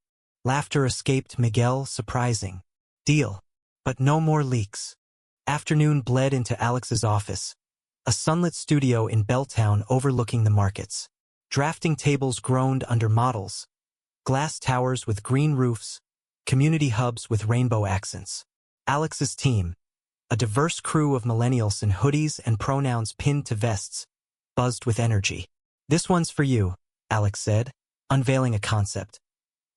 Laughter escaped Miguel, surprising. Deal. But no more leaks. Afternoon bled into Alex's office. A sunlit studio in Belltown overlooking the markets. Drafting tables groaned under models. Glass towers with green roofs. Community hubs with rainbow accents. Alex's team, a diverse crew of millennials in hoodies and pronouns pinned to vests, buzzed with energy. This one's for you, Alex said, unveiling a concept.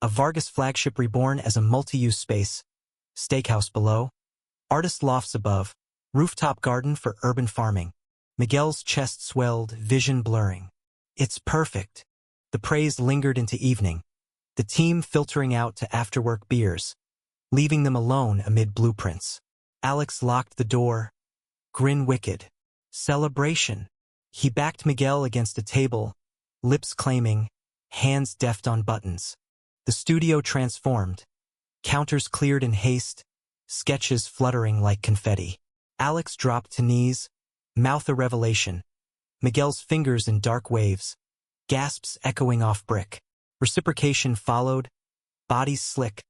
A Vargas flagship reborn as a multi-use space. Steakhouse below. Artist lofts above. Rooftop garden for urban farming. Miguel's chest swelled, vision blurring. It's perfect. The praise lingered into evening. The team filtering out to after-work beers, leaving them alone amid blueprints. Alex locked the door. Grin wicked. Celebration. He backed Miguel against a table, lips claiming, hands deft on buttons. The studio transformed. Counters cleared in haste, sketches fluttering like confetti. Alex dropped to knees, mouth a revelation. Miguel's fingers in dark waves, gasps echoing off brick. Reciprocation followed, bodies slick,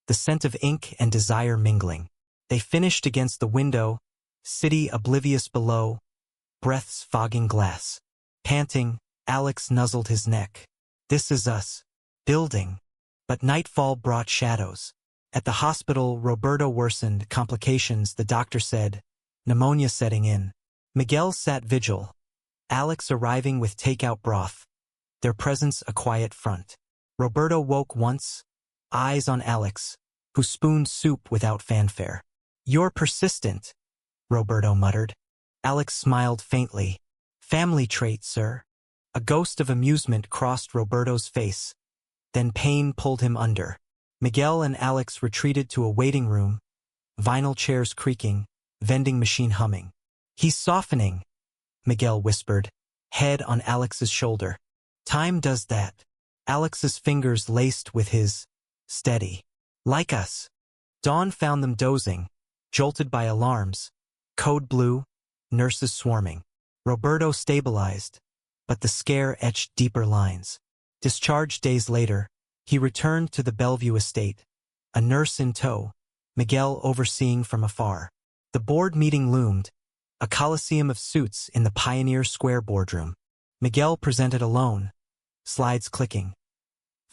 the scent of ink and desire mingling. They finished against the window, city oblivious below, breaths fogging glass. Panting, Alex nuzzled his neck. This is us. Building. But nightfall brought shadows. At the hospital, Roberto worsened, complications, the doctor said, pneumonia setting in. Miguel sat vigil. Alex arriving with takeout broth. their presence a quiet front. Roberto woke once, eyes on Alex, who spooned soup without fanfare. "You're persistent," Roberto muttered. Alex smiled faintly. "Family trait, sir." A ghost of amusement crossed Roberto's face. Then pain pulled him under. Miguel and Alex retreated to a waiting room, vinyl chairs creaking, vending machine humming. "He's softening," Miguel whispered, head on Alex's shoulder. "Time does that." Alex's fingers laced with his. "Steady. Like us." Dawn found them dozing, jolted by alarms. Code blue, nurses swarming. Roberto stabilized, but the scare etched deeper lines. Discharged days later, he returned to the Bellevue estate, a nurse in tow, Miguel overseeing from afar. The board meeting loomed, a coliseum of suits in the Pioneer Square boardroom. Miguel presented alone, slides clicking.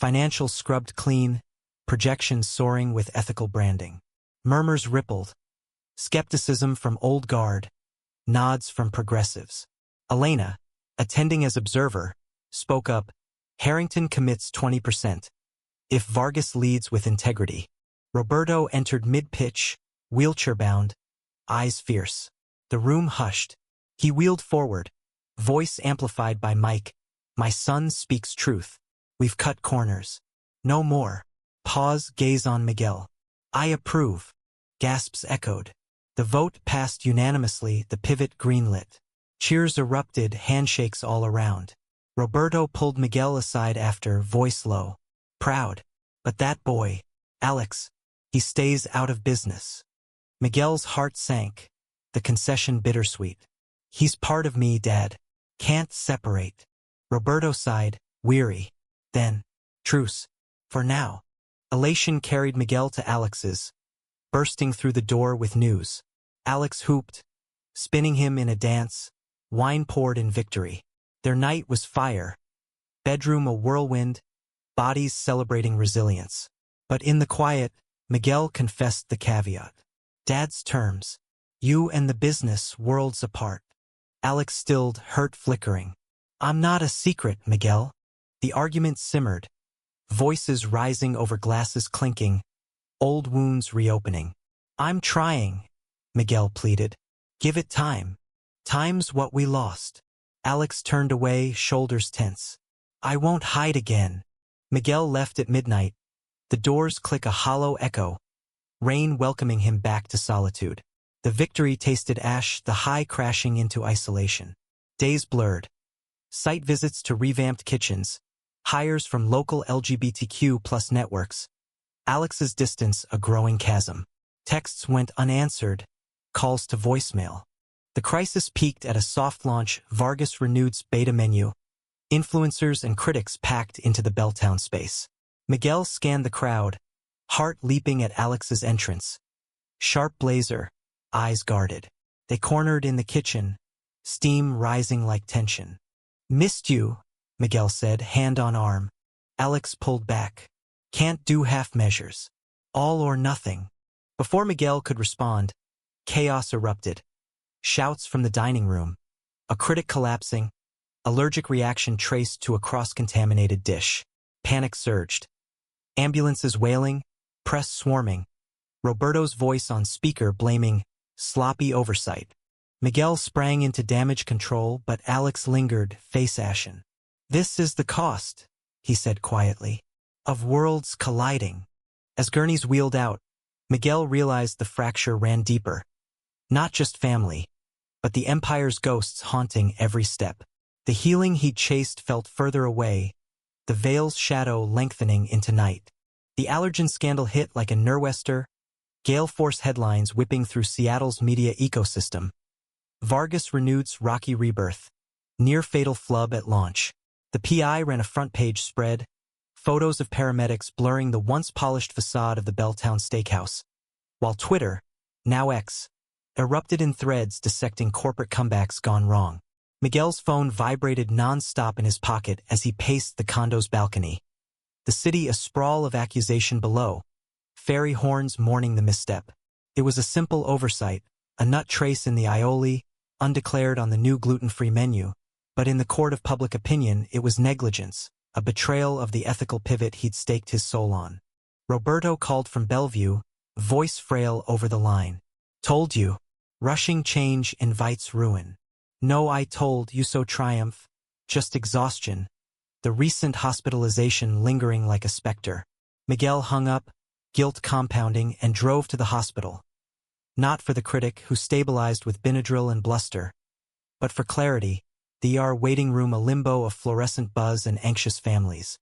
Financials scrubbed clean, projections soaring with ethical branding. Murmurs rippled. Skepticism from old guard, nods from progressives. Elena, attending as observer, spoke up, "Harrington commits 20%. If Vargas leads with integrity." Roberto entered mid-pitch, wheelchair-bound, eyes fierce. The room hushed. He wheeled forward, voice amplified by mic. "My son speaks truth. We've cut corners. No more." Pause, gaze on Miguel. "I approve." Gasps echoed. The vote passed unanimously, the pivot greenlit. Cheers erupted, handshakes all around. Roberto pulled Miguel aside after, voice low. "Proud. But that boy, Alex, he stays out of business." Miguel's heart sank, the concession bittersweet. "He's part of me, Dad. Can't separate." Roberto sighed, weary. Then, "Truce. For now." Elation carried Miguel to Alex's, bursting through the door with news. Alex hooped, spinning him in a dance, wine poured in victory. Their night was fire, bedroom a whirlwind, bodies celebrating resilience. But in the quiet, Miguel confessed the caveat. "Dad's terms. You and the business worlds apart." Alex stilled, hurt flickering. "I'm not a secret, Miguel." The argument simmered, voices rising over glasses clinking, old wounds reopening. "I'm trying," Miguel pleaded. "Give it time. Time's what we lost." Alex turned away, shoulders tense. "I won't hide again." Miguel left at midnight. The doors click a hollow echo, rain welcoming him back to solitude. The victory tasted ash, the high crashing into isolation. Days blurred. Site visits to revamped kitchens, hires from local LGBTQ+ networks. Alex's distance a growing chasm. Texts went unanswered, calls to voicemail. The crisis peaked at a soft launch Vargas Renewed's beta menu. Influencers and critics packed into the Belltown space. Miguel scanned the crowd, heart leaping at Alex's entrance. Sharp blazer, eyes guarded. They cornered in the kitchen, steam rising like tension. "Missed you," Miguel said, hand on arm. Alex pulled back. "Can't do half measures. All or nothing." Before Miguel could respond, chaos erupted. Shouts from the dining room, a critic collapsing, allergic reaction traced to a cross-contaminated dish. Panic surged. Ambulances wailing, press swarming. Roberto's voice on speaker blaming sloppy oversight. Miguel sprang into damage control, but Alex lingered, face ashen. "This is the cost," he said quietly, "of worlds colliding." As gurneys wheeled out, Miguel realized the fracture ran deeper. Not just family, but the Empire's ghosts haunting every step. The healing he'd chased felt further away, the veil's shadow lengthening into night. The allergen scandal hit like a Nor'wester, gale force headlines whipping through Seattle's media ecosystem. Vargas Renewed's rocky rebirth, near-fatal flub at launch. The PI ran a front-page spread, photos of paramedics blurring the once-polished facade of the Belltown Steakhouse, while Twitter, now X, erupted in threads dissecting corporate comebacks gone wrong. Miguel's phone vibrated non-stop in his pocket as he paced the condo's balcony. The city a sprawl of accusation below, fairy horns mourning the misstep. It was a simple oversight, a nut trace in the aioli, undeclared on the new gluten-free menu, But in the court of public opinion, it was negligence, a betrayal of the ethical pivot he'd staked his soul on. Roberto called from Bellevue, voice frail over the line. Told you. Rushing change invites ruin. No, I told you so. Triumph. Just exhaustion. The recent hospitalization lingering like a specter. Miguel hung up, guilt compounding, and drove to the hospital. Not for the critic who stabilized with Benadryl and bluster, but for clarity, the ER waiting room a limbo of fluorescent buzz and anxious families.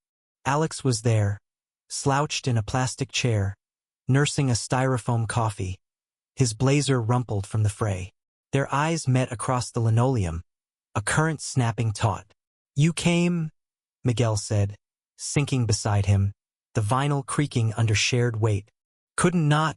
Alex was there, slouched in a plastic chair, nursing a styrofoam coffee, his blazer rumpled from the fray. Their eyes met across the linoleum, a current snapping taut. You came, Miguel said, sinking beside him, the vinyl creaking under shared weight. Couldn't not,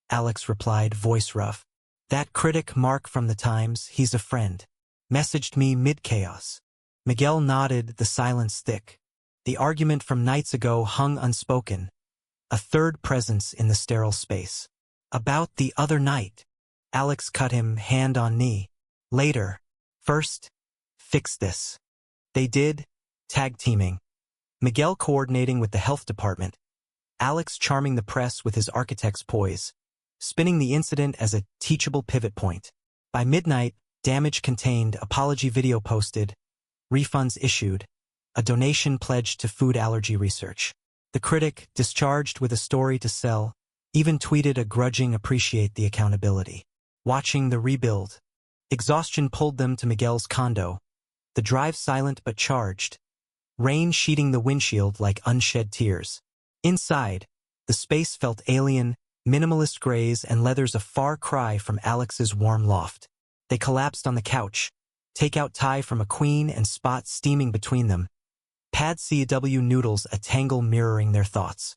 Alex replied, voice rough. That critic Mark from the Times, he's a friend. Messaged me mid-chaos. Miguel nodded, the silence thick. The argument from nights ago hung unspoken, a third presence in the sterile space. About the other night. Alex cut him, hand on knee. Later. First, fix this. They did, tag teaming. Miguel coordinating with the health department. Alex charming the press with his architect's poise, spinning the incident as a teachable pivot point. By midnight, damage contained, apology video posted, refunds issued, a donation pledged to food allergy research. The critic, discharged with a story to sell, even tweeted a grudging appreciate the accountability. Watching the rebuild. Exhaustion pulled them to Miguel's condo. The drive silent but charged. Rain sheeting the windshield like unshed tears. Inside, the space felt alien, minimalist grays and leathers a far cry from Alex's warm loft. They collapsed on the couch, takeout Thai from a queen and Spot steaming between them. Pad CW noodles a tangle mirroring their thoughts.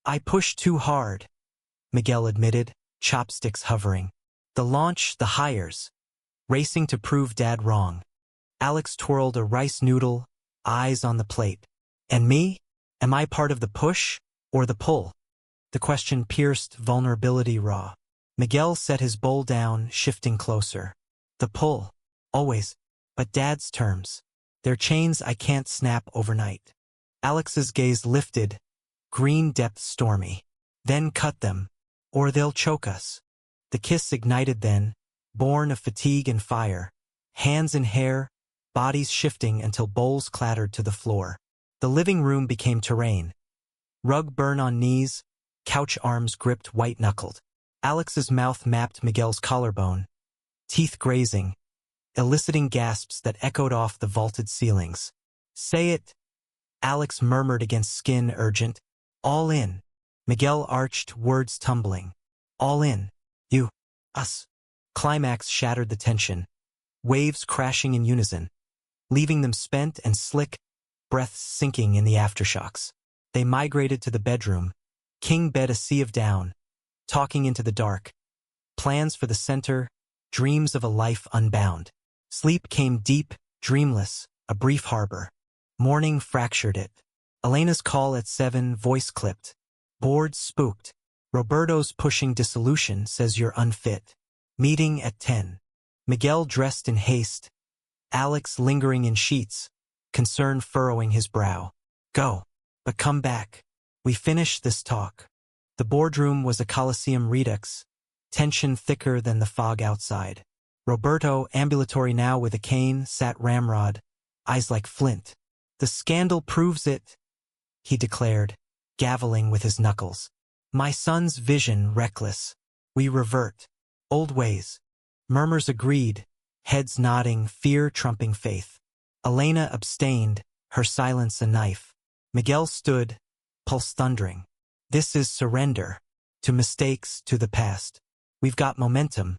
I pushed too hard, Miguel admitted, chopsticks hovering. The launch, the hires. Racing to prove Dad wrong. Alex twirled a rice noodle, eyes on the plate. And me? Am I part of the push or the pull? The question pierced vulnerability raw. Miguel set his bowl down, shifting closer. The pull. Always. But Dad's terms. They're chains I can't snap overnight. Alex's gaze lifted, green depths stormy. Then cut them, or they'll choke us. The kiss ignited then, born of fatigue and fire. Hands in hair, bodies shifting until bowls clattered to the floor. The living room became terrain. Rug burn on knees, couch arms gripped white-knuckled. Alex's mouth mapped Miguel's collarbone, teeth grazing, eliciting gasps that echoed off the vaulted ceilings. Say it, Alex murmured against skin urgent. All in. Miguel arched, words tumbling. All in. You. Us. Climax shattered the tension. Waves crashing in unison, leaving them spent and slick, breaths sinking in the aftershocks. They migrated to the bedroom, king bed a sea of down, talking into the dark. Plans for the center, dreams of a life unbound. Sleep came deep, dreamless, a brief harbor. Morning fractured it. Elena's call at 7, voice clipped. Bored spooked. Roberto's pushing dissolution, says you're unfit. Meeting at 10. Miguel dressed in haste. Alex lingering in sheets, concern furrowing his brow. Go. But come back. We finish this talk. The boardroom was a Colosseum redux, tension thicker than the fog outside. Roberto, ambulatory now with a cane, sat ramrod, eyes like flint. The scandal proves it, he declared, gaveling with his knuckles. My son's vision reckless. We revert. Old ways. Murmurs agreed, heads nodding, fear trumping faith. Elena abstained, her silence a knife. Miguel stood, pulse thundering. This is surrender. To mistakes, to the past. We've got momentum.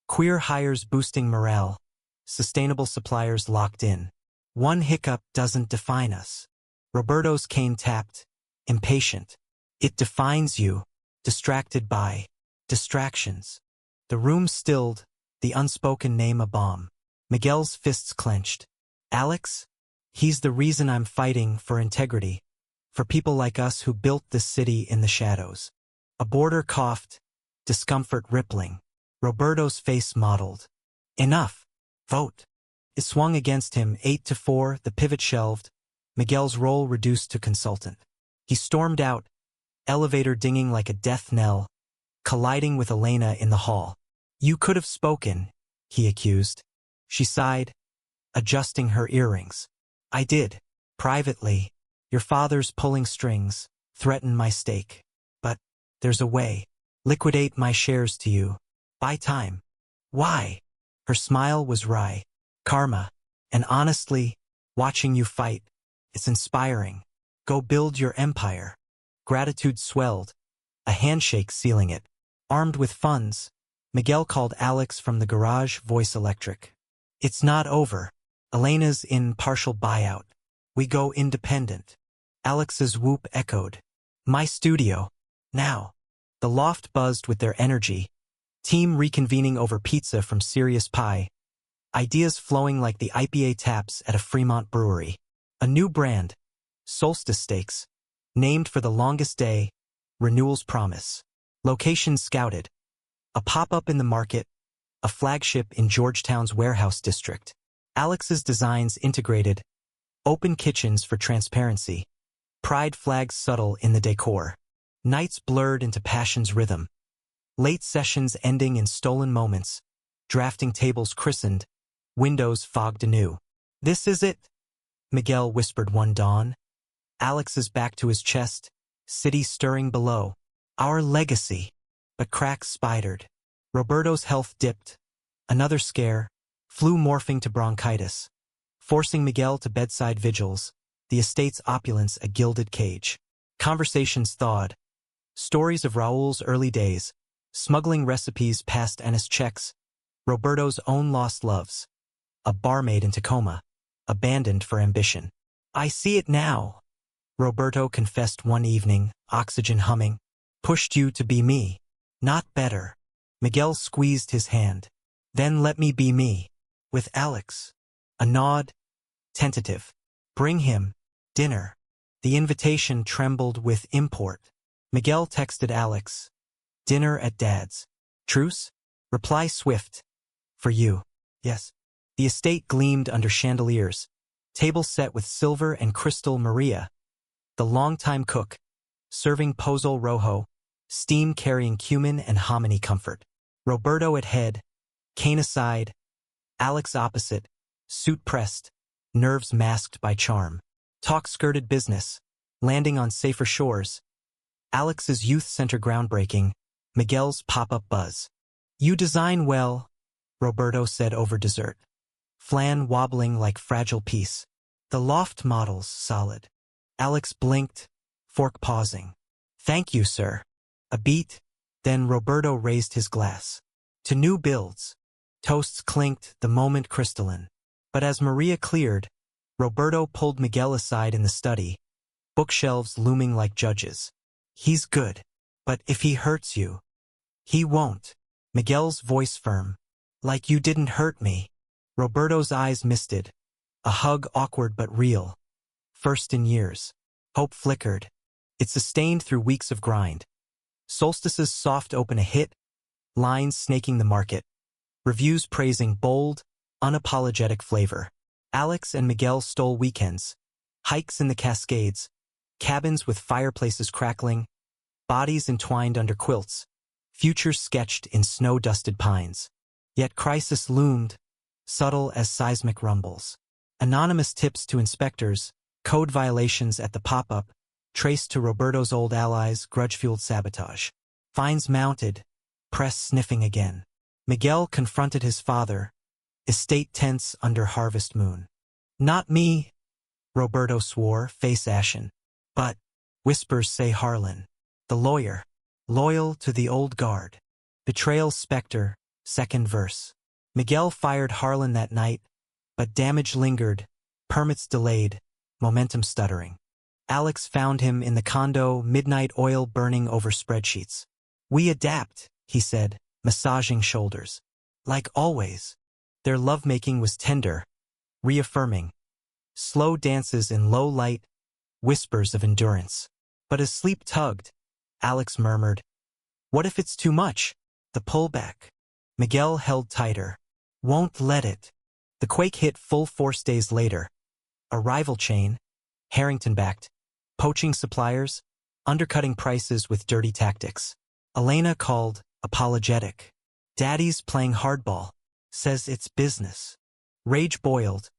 Queer hires boosting morale. Sustainable suppliers locked in. One hiccup doesn't define us. Roberto's cane tapped, impatient. It defines you, distracted by distractions. The room stilled, the unspoken name a bomb. Miguel's fists clenched. Alex? He's the reason I'm fighting for integrity. For people like us who built this city in the shadows. A boarder coughed, discomfort rippling. Roberto's face modeled. Enough. Vote. It swung against him, 8-4, the pivot shelved, Miguel's role reduced to consultant. He stormed out, elevator dinging like a death knell, colliding with Elena in the hall. "You could have spoken," he accused. She sighed, adjusting her earrings. "I did. Privately. Your father's pulling strings, threaten my stake. But there's a way. Liquidate my shares to you. Buy time." "Why?" Her smile was wry. "Karma. And honestly, watching you fight, it's inspiring. Go build your empire." Gratitude swelled, a handshake sealing it. Armed with funds, Miguel called Alex from the garage, voice electric. "It's not over. Elena's in partial buyout. We go independent." Alex's whoop echoed. "My studio. Now." The loft buzzed with their energy, team reconvening over pizza from Serious Pie, ideas flowing like the IPA taps at a Fremont brewery. A new brand, Solstice Steaks, named for the longest day, renewal's promise. Locations scouted. A pop-up in the market, a flagship in Georgetown's warehouse district. Alex's designs integrated, open kitchens for transparency, pride flags subtle in the decor. Nights blurred into passion's rhythm. Late sessions ending in stolen moments, drafting tables christened, windows fogged anew. "This is it," Miguel whispered one dawn. Alex's back to his chest, city stirring below. "Our legacy." But cracks spidered. Roberto's health dipped. Another scare, flu morphing to bronchitis, forcing Miguel to bedside vigils, the estate's opulence a gilded cage. Conversations thawed. Stories of Raul's early days, smuggling recipes past Ennis checks, Roberto's own lost loves, a barmaid in Tacoma, abandoned for ambition. "I see it now," Roberto confessed one evening, oxygen humming. "Pushed you to be me. Not better." Miguel squeezed his hand. "Then let me be me. With Alex." A nod, tentative. "Bring him. Dinner." The invitation trembled with import. Miguel texted Alex. "Dinner at Dad's. Truce? Reply swift. For you." "Yes." The estate gleamed under chandeliers, table set with silver and crystal Maria, the longtime cook, serving pozole rojo, steam carrying cumin and hominy comfort. Roberto at head, cane aside, Alex opposite, suit pressed, nerves masked by charm. Talk skirted business, landing on safer shores. Alex's youth center groundbreaking, Miguel's pop-up buzz. "You design well," Roberto said over dessert. Flan wobbling like fragile peace. "The loft models solid." Alex blinked, fork pausing. "Thank you, sir." A beat, then Roberto raised his glass. "To new builds." Toasts clinked, the moment crystalline. But as Maria cleared, Roberto pulled Miguel aside in the study, bookshelves looming like judges. "He's good. But if he hurts you." "He won't." Miguel's voice firm. "Like you didn't hurt me." Roberto's eyes misted. A hug awkward but real. First in years. Hope flickered. It sustained through weeks of grind. Solstice's soft open a hit, lines snaking the market. Reviews praising bold, unapologetic flavor. Alex and Miguel stole weekends. Hikes in the Cascades. Cabins with fireplaces crackling. Bodies entwined under quilts. Futures sketched in snow-dusted pines. Yet crisis loomed, subtle as seismic rumbles. Anonymous tips to inspectors, code violations at the pop-up, traced to Roberto's old allies, grudge-fueled sabotage. Fines mounted, press sniffing again. Miguel confronted his father, estate tense under harvest moon. "Not me," Roberto swore, face ashen. "But," whispers say Harlan, the lawyer, loyal to the old guard. Betrayal specter, second verse. Miguel fired Harlan that night, but damage lingered, permits delayed, momentum stuttering. Alex found him in the condo, midnight oil burning over spreadsheets. "We adapt," he said, massaging shoulders. Like always. Their lovemaking was tender, reaffirming. Slow dances in low light, whispers of endurance. But as sleep tugged, Alex murmured, "What if it's too much?" The pullback. Miguel held tighter. "Won't let it." The quake hit full force days later. A rival chain, Harrington-backed, poaching suppliers, undercutting prices with dirty tactics. Elena called apologetic. Daddy's playing hardball. Says it's business. Rage boiled.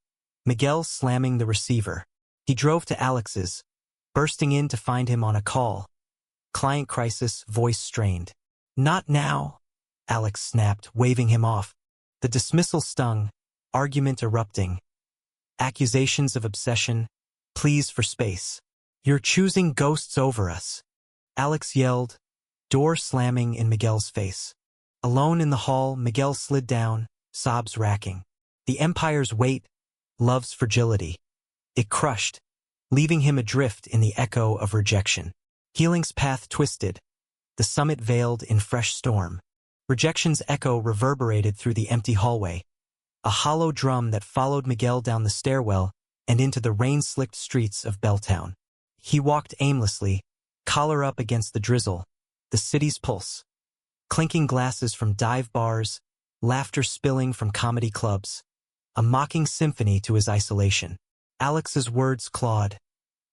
Miguel slamming the receiver. He drove to Alex's, bursting in to find him on a call. Client crisis, voice strained. Not now, Alex snapped, waving him off. The dismissal stung, argument erupting. Accusations of obsession, pleas for space. You're choosing ghosts over us, Alex yelled, door slamming in Miguel's face. Alone in the hall, Miguel slid down, sobs racking. The Empire's weight, love's fragility. It crushed, leaving him adrift in the echo of rejection. Healing's path twisted, the summit veiled in fresh storm. Rejection's echo reverberated through the empty hallway, a hollow drum that followed Miguel down the stairwell and into the rain-slicked streets of Belltown. He walked aimlessly, collar up against the drizzle, the city's pulse. Clinking glasses from dive bars, laughter spilling from comedy clubs. A mocking symphony to his isolation. Alex's words clawed.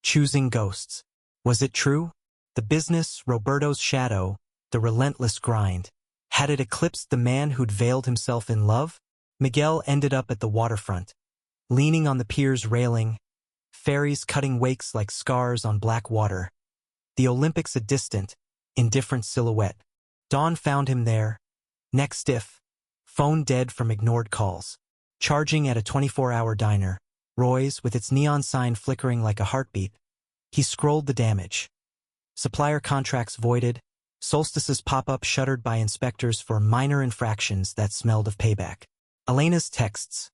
Choosing ghosts. Was it true? The business, Roberto's shadow, the relentless grind. Had it eclipsed the man who'd veiled himself in love? Miguel ended up at the waterfront, leaning on the pier's railing, ferries cutting wakes like scars on black water. The Olympics a distant, indifferent silhouette. Dawn found him there, neck stiff, phone dead from ignored calls. Charging at a 24-hour diner, Roy's with its neon sign flickering like a heartbeat. He scrolled the damage. Supplier contracts voided, Solstice's pop-up shuttered by inspectors for minor infractions that smelled of payback. Elena's texts.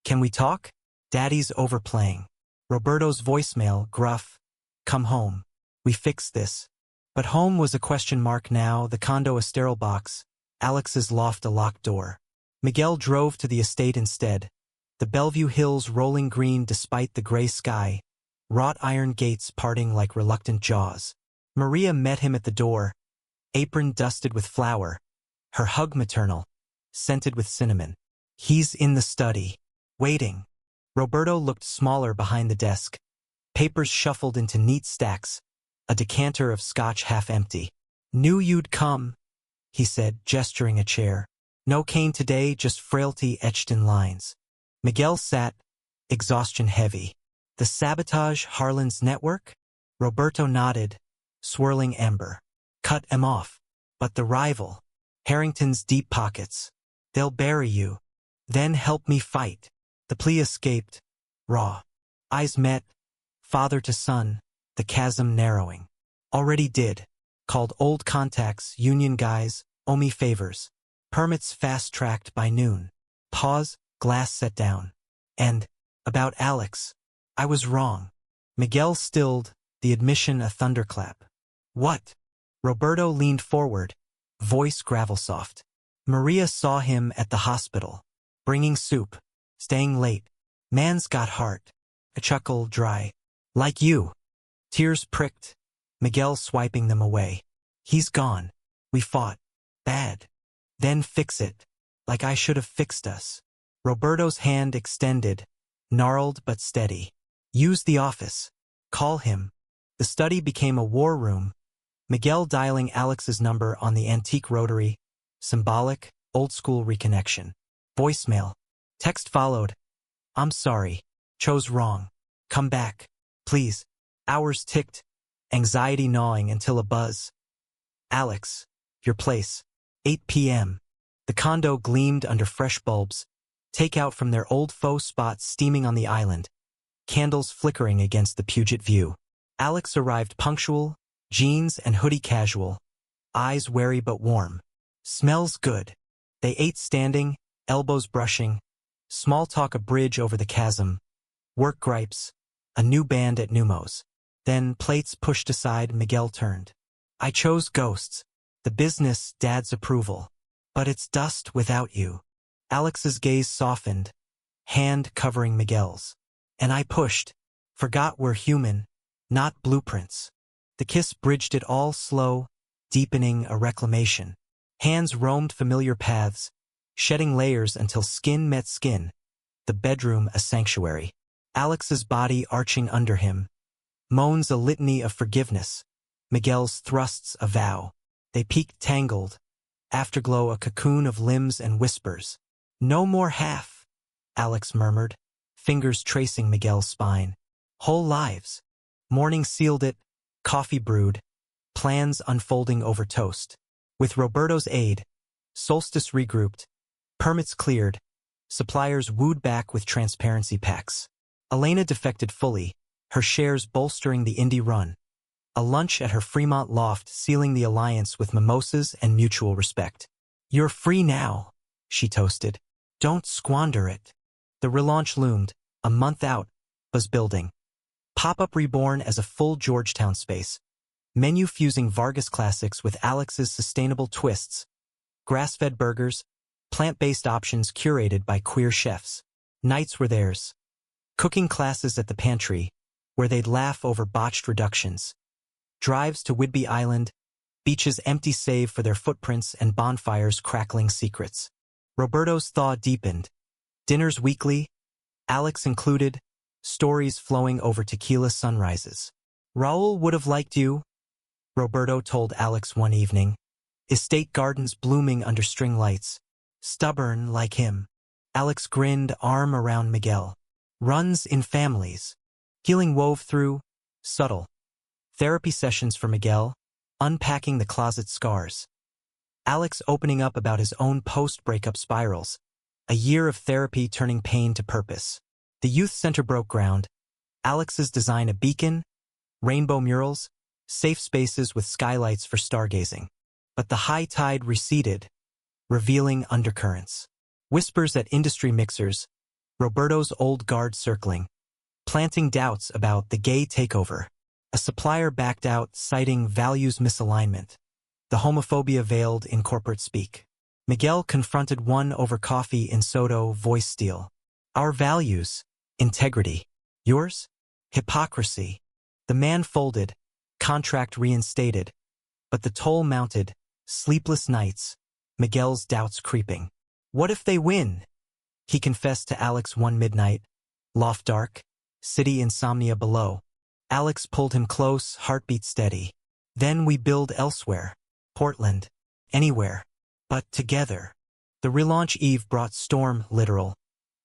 Can we talk? Daddy's overplaying. Roberto's voicemail, gruff. Come home. We fixed this. But home was a question mark now, the condo a sterile box, Alex's loft a locked door. Miguel drove to the estate instead, the Bellevue hills rolling green despite the gray sky, wrought iron gates parting like reluctant jaws. Maria met him at the door, apron dusted with flour, her hug maternal, scented with cinnamon. He's in the study, waiting. Roberto looked smaller behind the desk, papers shuffled into neat stacks, a decanter of scotch half empty. Knew you'd come, he said, gesturing a chair. No cane today, just frailty etched in lines. Miguel sat, exhaustion heavy. The sabotage Harlan's network? Roberto nodded, swirling amber. Cut 'em off. But the rival, Harrington's deep pockets. They'll bury you. Then help me fight. The plea escaped, raw. Eyes met, father to son, the chasm narrowing. Already did. Called old contacts, union guys, owe me favors. Permits fast-tracked by noon. Pause, glass set down. And, about Alex, I was wrong. Miguel stilled, the admission a thunderclap. What? Roberto leaned forward, voice gravel-soft. Maria saw him at the hospital. Bringing soup, staying late. Man's got heart. A chuckle dry. Like you. Tears pricked, Miguel swiping them away. He's gone. We fought. Bad. Then fix it. Like I should have fixed us. Roberto's hand extended, gnarled but steady. Use the office. Call him. The study became a war room. Miguel dialing Alex's number on the antique rotary. Symbolic, old-school reconnection. Voicemail. Text followed. I'm sorry. Chose wrong. Come back. Please. Hours ticked. Anxiety gnawing until a buzz. Alex. Your place. 8 p.m. The condo gleamed under fresh bulbs. Takeout from their old faux spot steaming on the island. Candles flickering against the Puget view. Alex arrived punctual, jeans and hoodie casual. Eyes wary but warm. Smells good. They ate standing, elbows brushing. Small talk a bridge over the chasm. Work gripes. A new band at Numos. Then, plates pushed aside, Miguel turned. I chose ghosts. The business, Dad's approval. But it's dust without you. Alex's gaze softened, hand covering Miguel's. And I pushed. Forgot we're human, not blueprints. The kiss bridged it all slow, deepening a reclamation. Hands roamed familiar paths, shedding layers until skin met skin. the bedroom a sanctuary. Alex's body arching under him. Moans a litany of forgiveness. Miguel's thrusts a vow. They peaked tangled. Afterglow a cocoon of limbs and whispers. No more half, Alex murmured, fingers tracing Miguel's spine. Whole lives. Morning sealed it, coffee brewed, plans unfolding over toast. With Roberto's aid, Solstice regrouped, permits cleared, suppliers wooed back with transparency packs. Elena defected fully, her shares bolstering the indie run. A lunch at her Fremont loft sealing the alliance with mimosas and mutual respect. You're free now, she toasted. Don't squander it. The relaunch loomed, a month out, was building. Pop-up reborn as a full Georgetown space. Menu fusing Vargas classics with Alex's sustainable twists. Grass-fed burgers, plant-based options curated by queer chefs. Nights were theirs. Cooking classes at the pantry, where they'd laugh over botched reductions. Drives to Whidbey Island, beaches empty save for their footprints and bonfires crackling secrets. Roberto's thaw deepened. Dinners weekly, Alex included, stories flowing over tequila sunrises. Raul would have liked you, Roberto told Alex one evening. Estate gardens blooming under string lights. Stubborn like him. Alex grinned, arm around Miguel. Runs in families. Healing wove through, subtle. Therapy sessions for Miguel, unpacking the closet scars. Alex opening up about his own post-breakup spirals. A year of therapy turning pain to purpose. The youth center broke ground. Alex's design a beacon, rainbow murals, safe spaces with skylights for stargazing. But the high tide receded, revealing undercurrents. Whispers at industry mixers, Roberto's old guard circling, planting doubts about the gay takeover. A supplier backed out, citing values misalignment. The homophobia veiled in corporate speak. Miguel confronted one over coffee in Soto, voice steel. Our values, integrity. Yours? Hypocrisy. The man folded, contract reinstated. But the toll mounted, sleepless nights, Miguel's doubts creeping. What if they win? He confessed to Alex one midnight. Loft dark, city insomnia below. Alex pulled him close, heartbeat steady. Then we build elsewhere. Portland. Anywhere. But together. The relaunch eve brought storm, literal.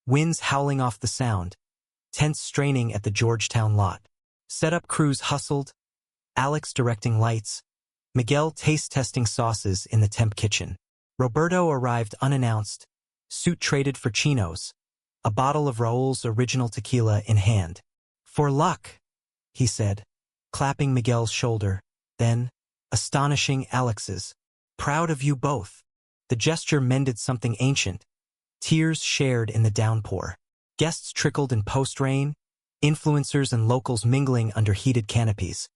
Winds howling off the sound. Tents straining at the Georgetown lot. Setup crews hustled. Alex directing lights. Miguel taste-testing sauces in the temp kitchen. Roberto arrived unannounced. Suit traded for chinos. A bottle of Raul's original tequila in hand. For luck, he said, clapping Miguel's shoulder. Then, astonishing Alex's. Proud of you both. The gesture mended something ancient. Tears shared in the downpour. Guests trickled in post-rain, influencers and locals mingling under heated canopies.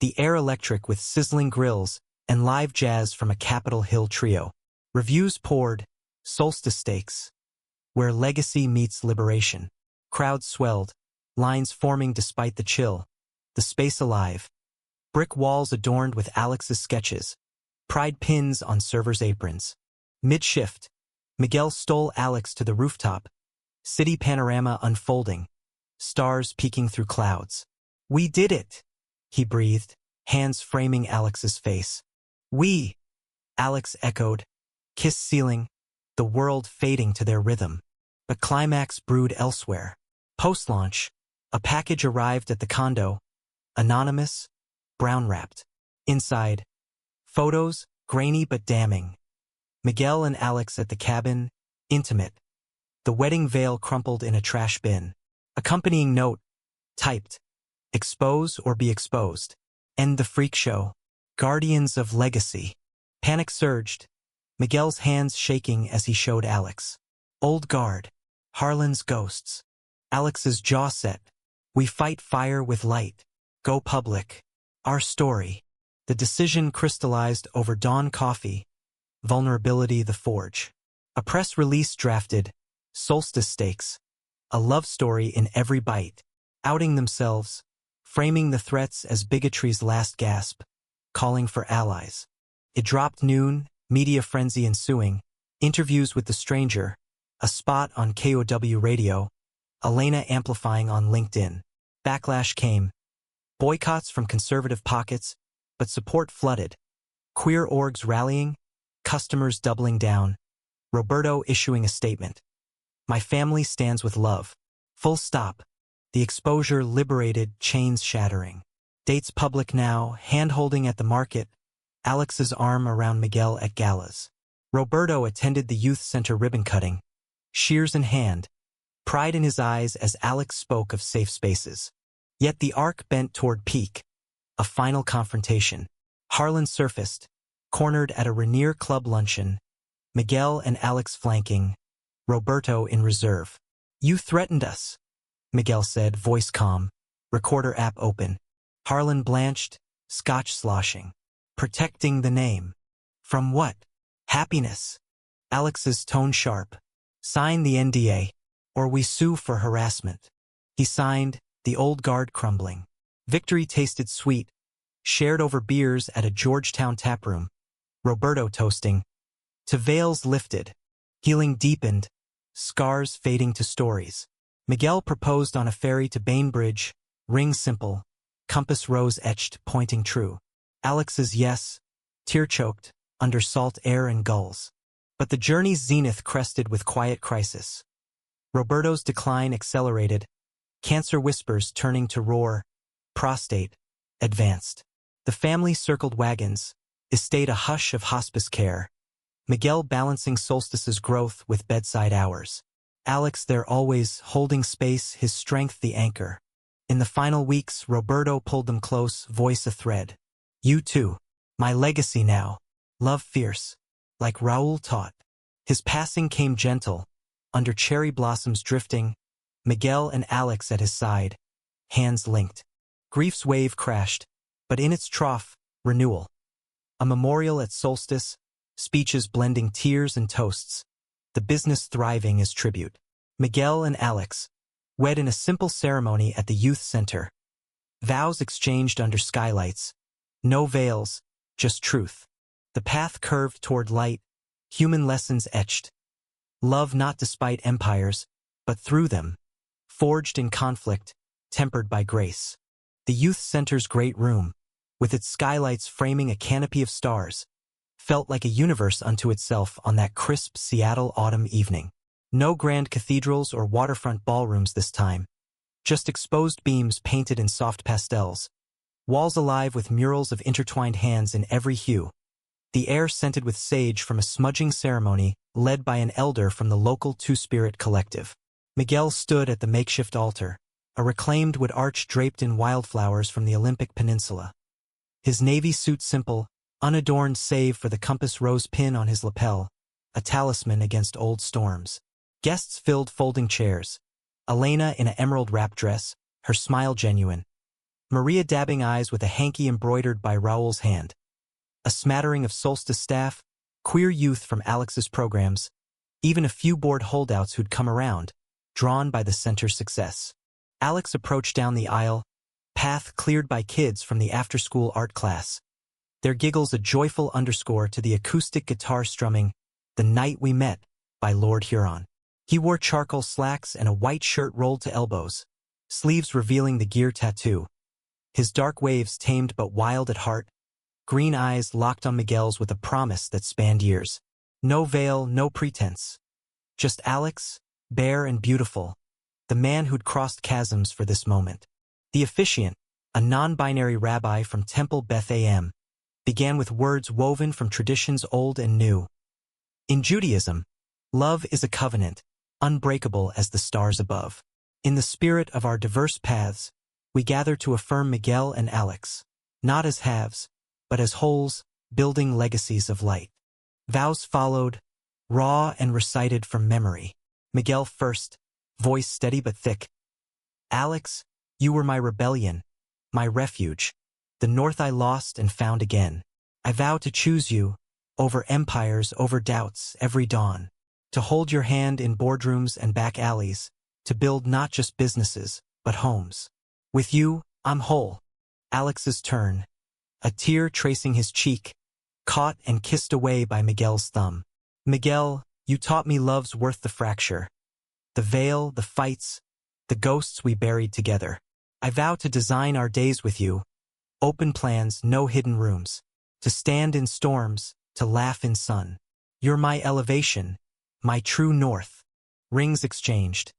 The air electric with sizzling grills and live jazz from a Capitol Hill trio. Reviews poured, solstice stakes, where legacy meets liberation. Crowds swelled, lines forming despite the chill. The space alive. Brick walls adorned with Alex's sketches. Pride pins on servers' aprons. Mid-shift, Miguel stole Alex to the rooftop. City panorama unfolding. Stars peeking through clouds. We did it, he breathed, hands framing Alex's face. We, Alex echoed. Kiss ceiling, the world fading to their rhythm. But climax brewed elsewhere. Post-launch, a package arrived at the condo. Anonymous, brown-wrapped. Inside, photos, grainy but damning. Miguel and Alex at the cabin, intimate. The wedding veil crumpled in a trash bin. Accompanying note, typed. Expose or be exposed. End the freak show. Guardians of legacy. Panic surged. Miguel's hands shaking as he showed Alex. Old guard. Harlan's ghosts. Alex's jaw set. We fight fire with light. Go public. Our story. The decision crystallized over Dawn Coffee. Vulnerability the forge. A press release drafted. Solstice stakes. A love story in every bite. Outing themselves. Framing the threats as bigotry's last gasp. Calling for allies. It dropped noon, media frenzy ensuing. Interviews with the stranger. a spot on KOW radio, Elena amplifying on LinkedIn. Backlash came. Boycotts from conservative pockets, but support flooded. Queer orgs rallying, customers doubling down. Roberto issuing a statement. My family stands with love. Full stop. The exposure liberated, chains shattering. Dates public now, hand-holding at the market. Alex's arm around Miguel at galas. Roberto attended the youth center ribbon cutting. Shears in hand. Pride in his eyes as Alex spoke of safe spaces. Yet the arc bent toward peak. A final confrontation. Harlan surfaced, cornered at a Rainier Club luncheon. Miguel and Alex flanking. Roberto in reserve. You threatened us, Miguel said, voice calm. Recorder app open. Harlan blanched, scotch sloshing. Protecting the name. From what? Happiness. Alex's tone sharp. Sign the NDA, or we sue for harassment. He signed, the old guard crumbling. Victory tasted sweet, shared over beers at a Georgetown taproom. Roberto toasting. To veils lifted. Healing deepened. Scars fading to stories. Miguel proposed on a ferry to Bainbridge, ring simple, compass rose etched, pointing true. Alex's yes, tear-choked, under salt air and gulls. But the journey's zenith crested with quiet crisis. Roberto's decline accelerated, cancer whispers turning to roar, prostate, advanced. The family circled wagons, estate a hush of hospice care. Miguel balancing solstice's growth with bedside hours. Alex there always, holding space, his strength the anchor. In the final weeks, Roberto pulled them close, voice a thread. You too. My legacy now. Love fierce. Like Raul taught. His passing came gentle. Under cherry blossoms drifting, Miguel and Alex at his side, hands linked. Grief's wave crashed, but in its trough, renewal. A memorial at solstice, speeches blending tears and toasts. The business thriving as tribute. Miguel and Alex, wed in a simple ceremony at the youth center. Vows exchanged under skylights. No veils, just truth. The path curved toward light, human lessons etched. Love not despite empires, but through them. Forged in conflict, tempered by grace. The youth center's great room, with its skylights framing a canopy of stars, felt like a universe unto itself on that crisp Seattle autumn evening. No grand cathedrals or waterfront ballrooms this time. Just exposed beams painted in soft pastels. Walls alive with murals of intertwined hands in every hue. The air scented with sage from a smudging ceremony led by an elder from the local Two-Spirit collective. Miguel stood at the makeshift altar, a reclaimed wood arch draped in wildflowers from the Olympic Peninsula. His navy suit simple, unadorned save for the compass rose pin on his lapel, a talisman against old storms. Guests filled folding chairs. Elena in an emerald wrap dress, her smile genuine. Maria dabbing eyes with a hanky embroidered by Raul's hand. A smattering of solstice staff, queer youth from Alex's programs, even a few bored holdouts who'd come around, drawn by the center's success. Alex approached down the aisle, path cleared by kids from the after-school art class. Their giggles a joyful underscore to the acoustic guitar strumming, The Night We Met, by Lord Huron. He wore charcoal slacks and a white shirt rolled to elbows, sleeves revealing the gear tattoo. His dark waves tamed but wild at heart, green eyes locked on Miguel's with a promise that spanned years. No veil, no pretense. Just Alex, bare and beautiful, the man who'd crossed chasms for this moment. The officiant, a non-binary rabbi from Temple Beth Am, began with words woven from traditions old and new. In Judaism, love is a covenant, unbreakable as the stars above. In the spirit of our diverse paths, we gather to affirm Miguel and Alex, not as halves, but as wholes, building legacies of light. Vows followed, raw and recited from memory. Miguel first, voice steady but thick. Alex, you were my rebellion, my refuge, the north I lost and found again. I vow to choose you, over empires, over doubts, every dawn. To hold your hand in boardrooms and back alleys, to build not just businesses, but homes. With you, I'm whole. Alex's turn. A tear tracing his cheek, caught and kissed away by Miguel's thumb. Miguel, You taught me love's worth the fracture. The veil, the fights, the ghosts we buried together. I vow to design our days with you. Open plans, no hidden rooms. To stand in storms, to laugh in sun. You're my elevation, my true north. Rings exchanged.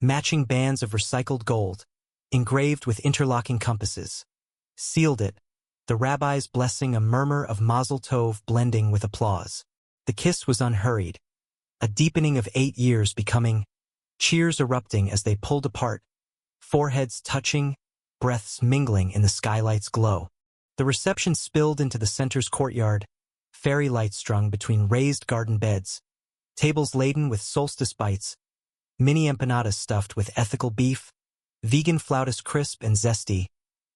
Matching bands of recycled gold, engraved with interlocking compasses. Sealed it, the rabbi's blessing, a murmur of mazel tov blending with applause. The kiss was unhurried, a deepening of 8 years becoming, cheers erupting as they pulled apart, foreheads touching, breaths mingling in the skylight's glow. The reception spilled into the center's courtyard, fairy lights strung between raised garden beds, tables laden with solstice bites, mini empanadas stuffed with ethical beef, vegan flautas crisp and zesty,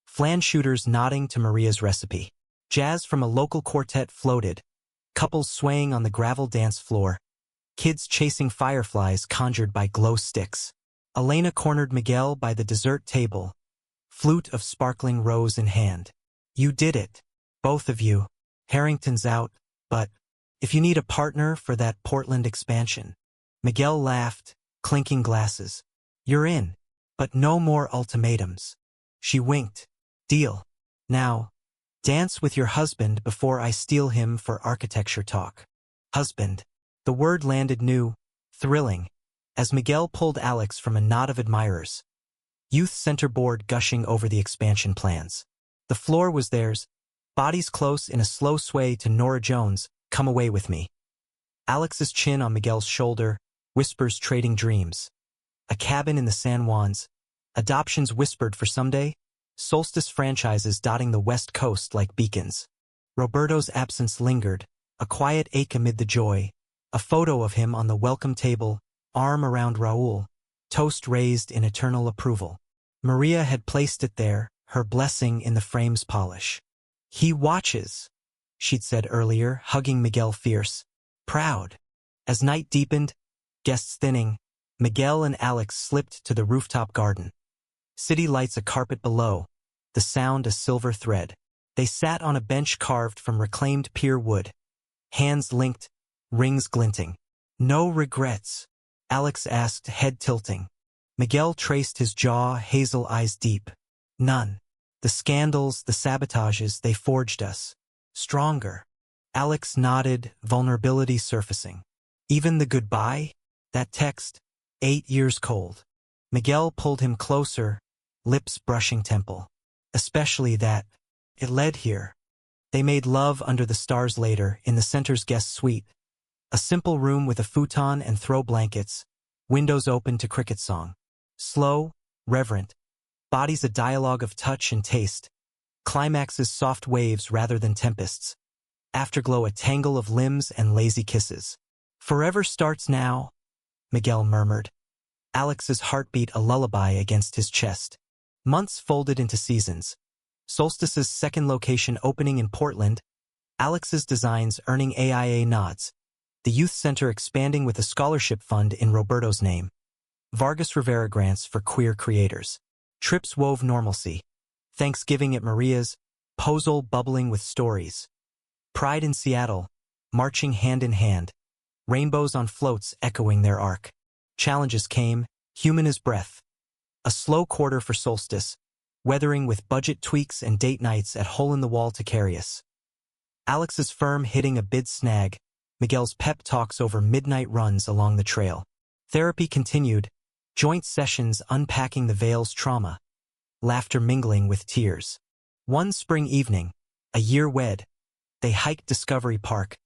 flan shooters nodding to Maria's recipe. Jazz from a local quartet floated, couples swaying on the gravel dance floor, kids chasing fireflies conjured by glow sticks. Elena cornered Miguel by the dessert table, flute of sparkling rose in hand. You did it, both of you. Harrington's out, but if you need a partner for that Portland expansion. Miguel laughed, clinking glasses. You're in, but no more ultimatums. She winked. Deal. Now, dance with your husband before I steal him for architecture talk. Husband. The word landed new, thrilling, as Miguel pulled Alex from a knot of admirers. Youth center board gushing over the expansion plans. The floor was theirs, bodies close in a slow sway to Norah Jones, Come Away With Me. Alex's chin on Miguel's shoulder, whispers trading dreams. A cabin in the San Juans, adoptions whispered for someday, solstice franchises dotting the west coast like beacons. Roberto's absence lingered, a quiet ache amid the joy, a photo of him on the welcome table, arm around Raul, toast raised in eternal approval. Maria had placed it there, her blessing in the frame's polish. He watches, she'd said earlier, hugging Miguel fierce, proud. As night deepened, guests thinning, Miguel and Alex slipped to the rooftop garden. City lights a carpet below, the sound a silver thread. They sat on a bench carved from reclaimed pier wood, hands linked, rings glinting. No regrets, Alex asked, head tilting. Miguel traced his jaw, hazel eyes deep. None. The scandals, the sabotages, they forged us. Stronger. Alex nodded, vulnerability surfacing. Even the goodbye? That text? 8 years cold. Miguel pulled him closer, lips brushing temple. Especially that. It led here. They made love under the stars later, in the center's guest suite. A simple room with a futon and throw blankets, windows open to cricket song. Slow, reverent. Bodies a dialogue of touch and taste. Climaxes soft waves rather than tempests. Afterglow a tangle of limbs and lazy kisses. Forever starts now, Miguel murmured. Alex's heartbeat a lullaby against his chest. Months folded into seasons. Solstice's second location opening in Portland. Alex's designs earning AIA nods. The youth center expanding with a scholarship fund in Roberto's name. Vargas Rivera grants for queer creators. Trips wove normalcy. Thanksgiving at Maria's, Pozole bubbling with stories. Pride in Seattle, marching hand in hand. Rainbows on floats echoing their arc. Challenges came, human as breath. A slow quarter for Solstice, weathering with budget tweaks and date nights at hole-in-the-wall Ticarius. Alex's firm hitting a bid snag, Miguel's pep talks over midnight runs along the trail. Therapy continued, joint sessions unpacking the veil's trauma, laughter mingling with tears. One spring evening, a year wed, they hiked Discovery Park,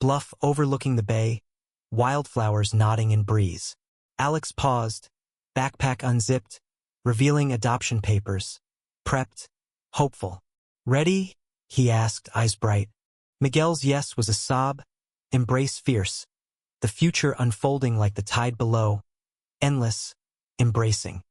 bluff overlooking the bay, wildflowers nodding in breeze. Alex paused, backpack unzipped, revealing adoption papers, prepped, hopeful. Ready? He asked, eyes bright. Miguel's yes was a sob, embrace fierce, the future unfolding like the tide below, endless, embracing.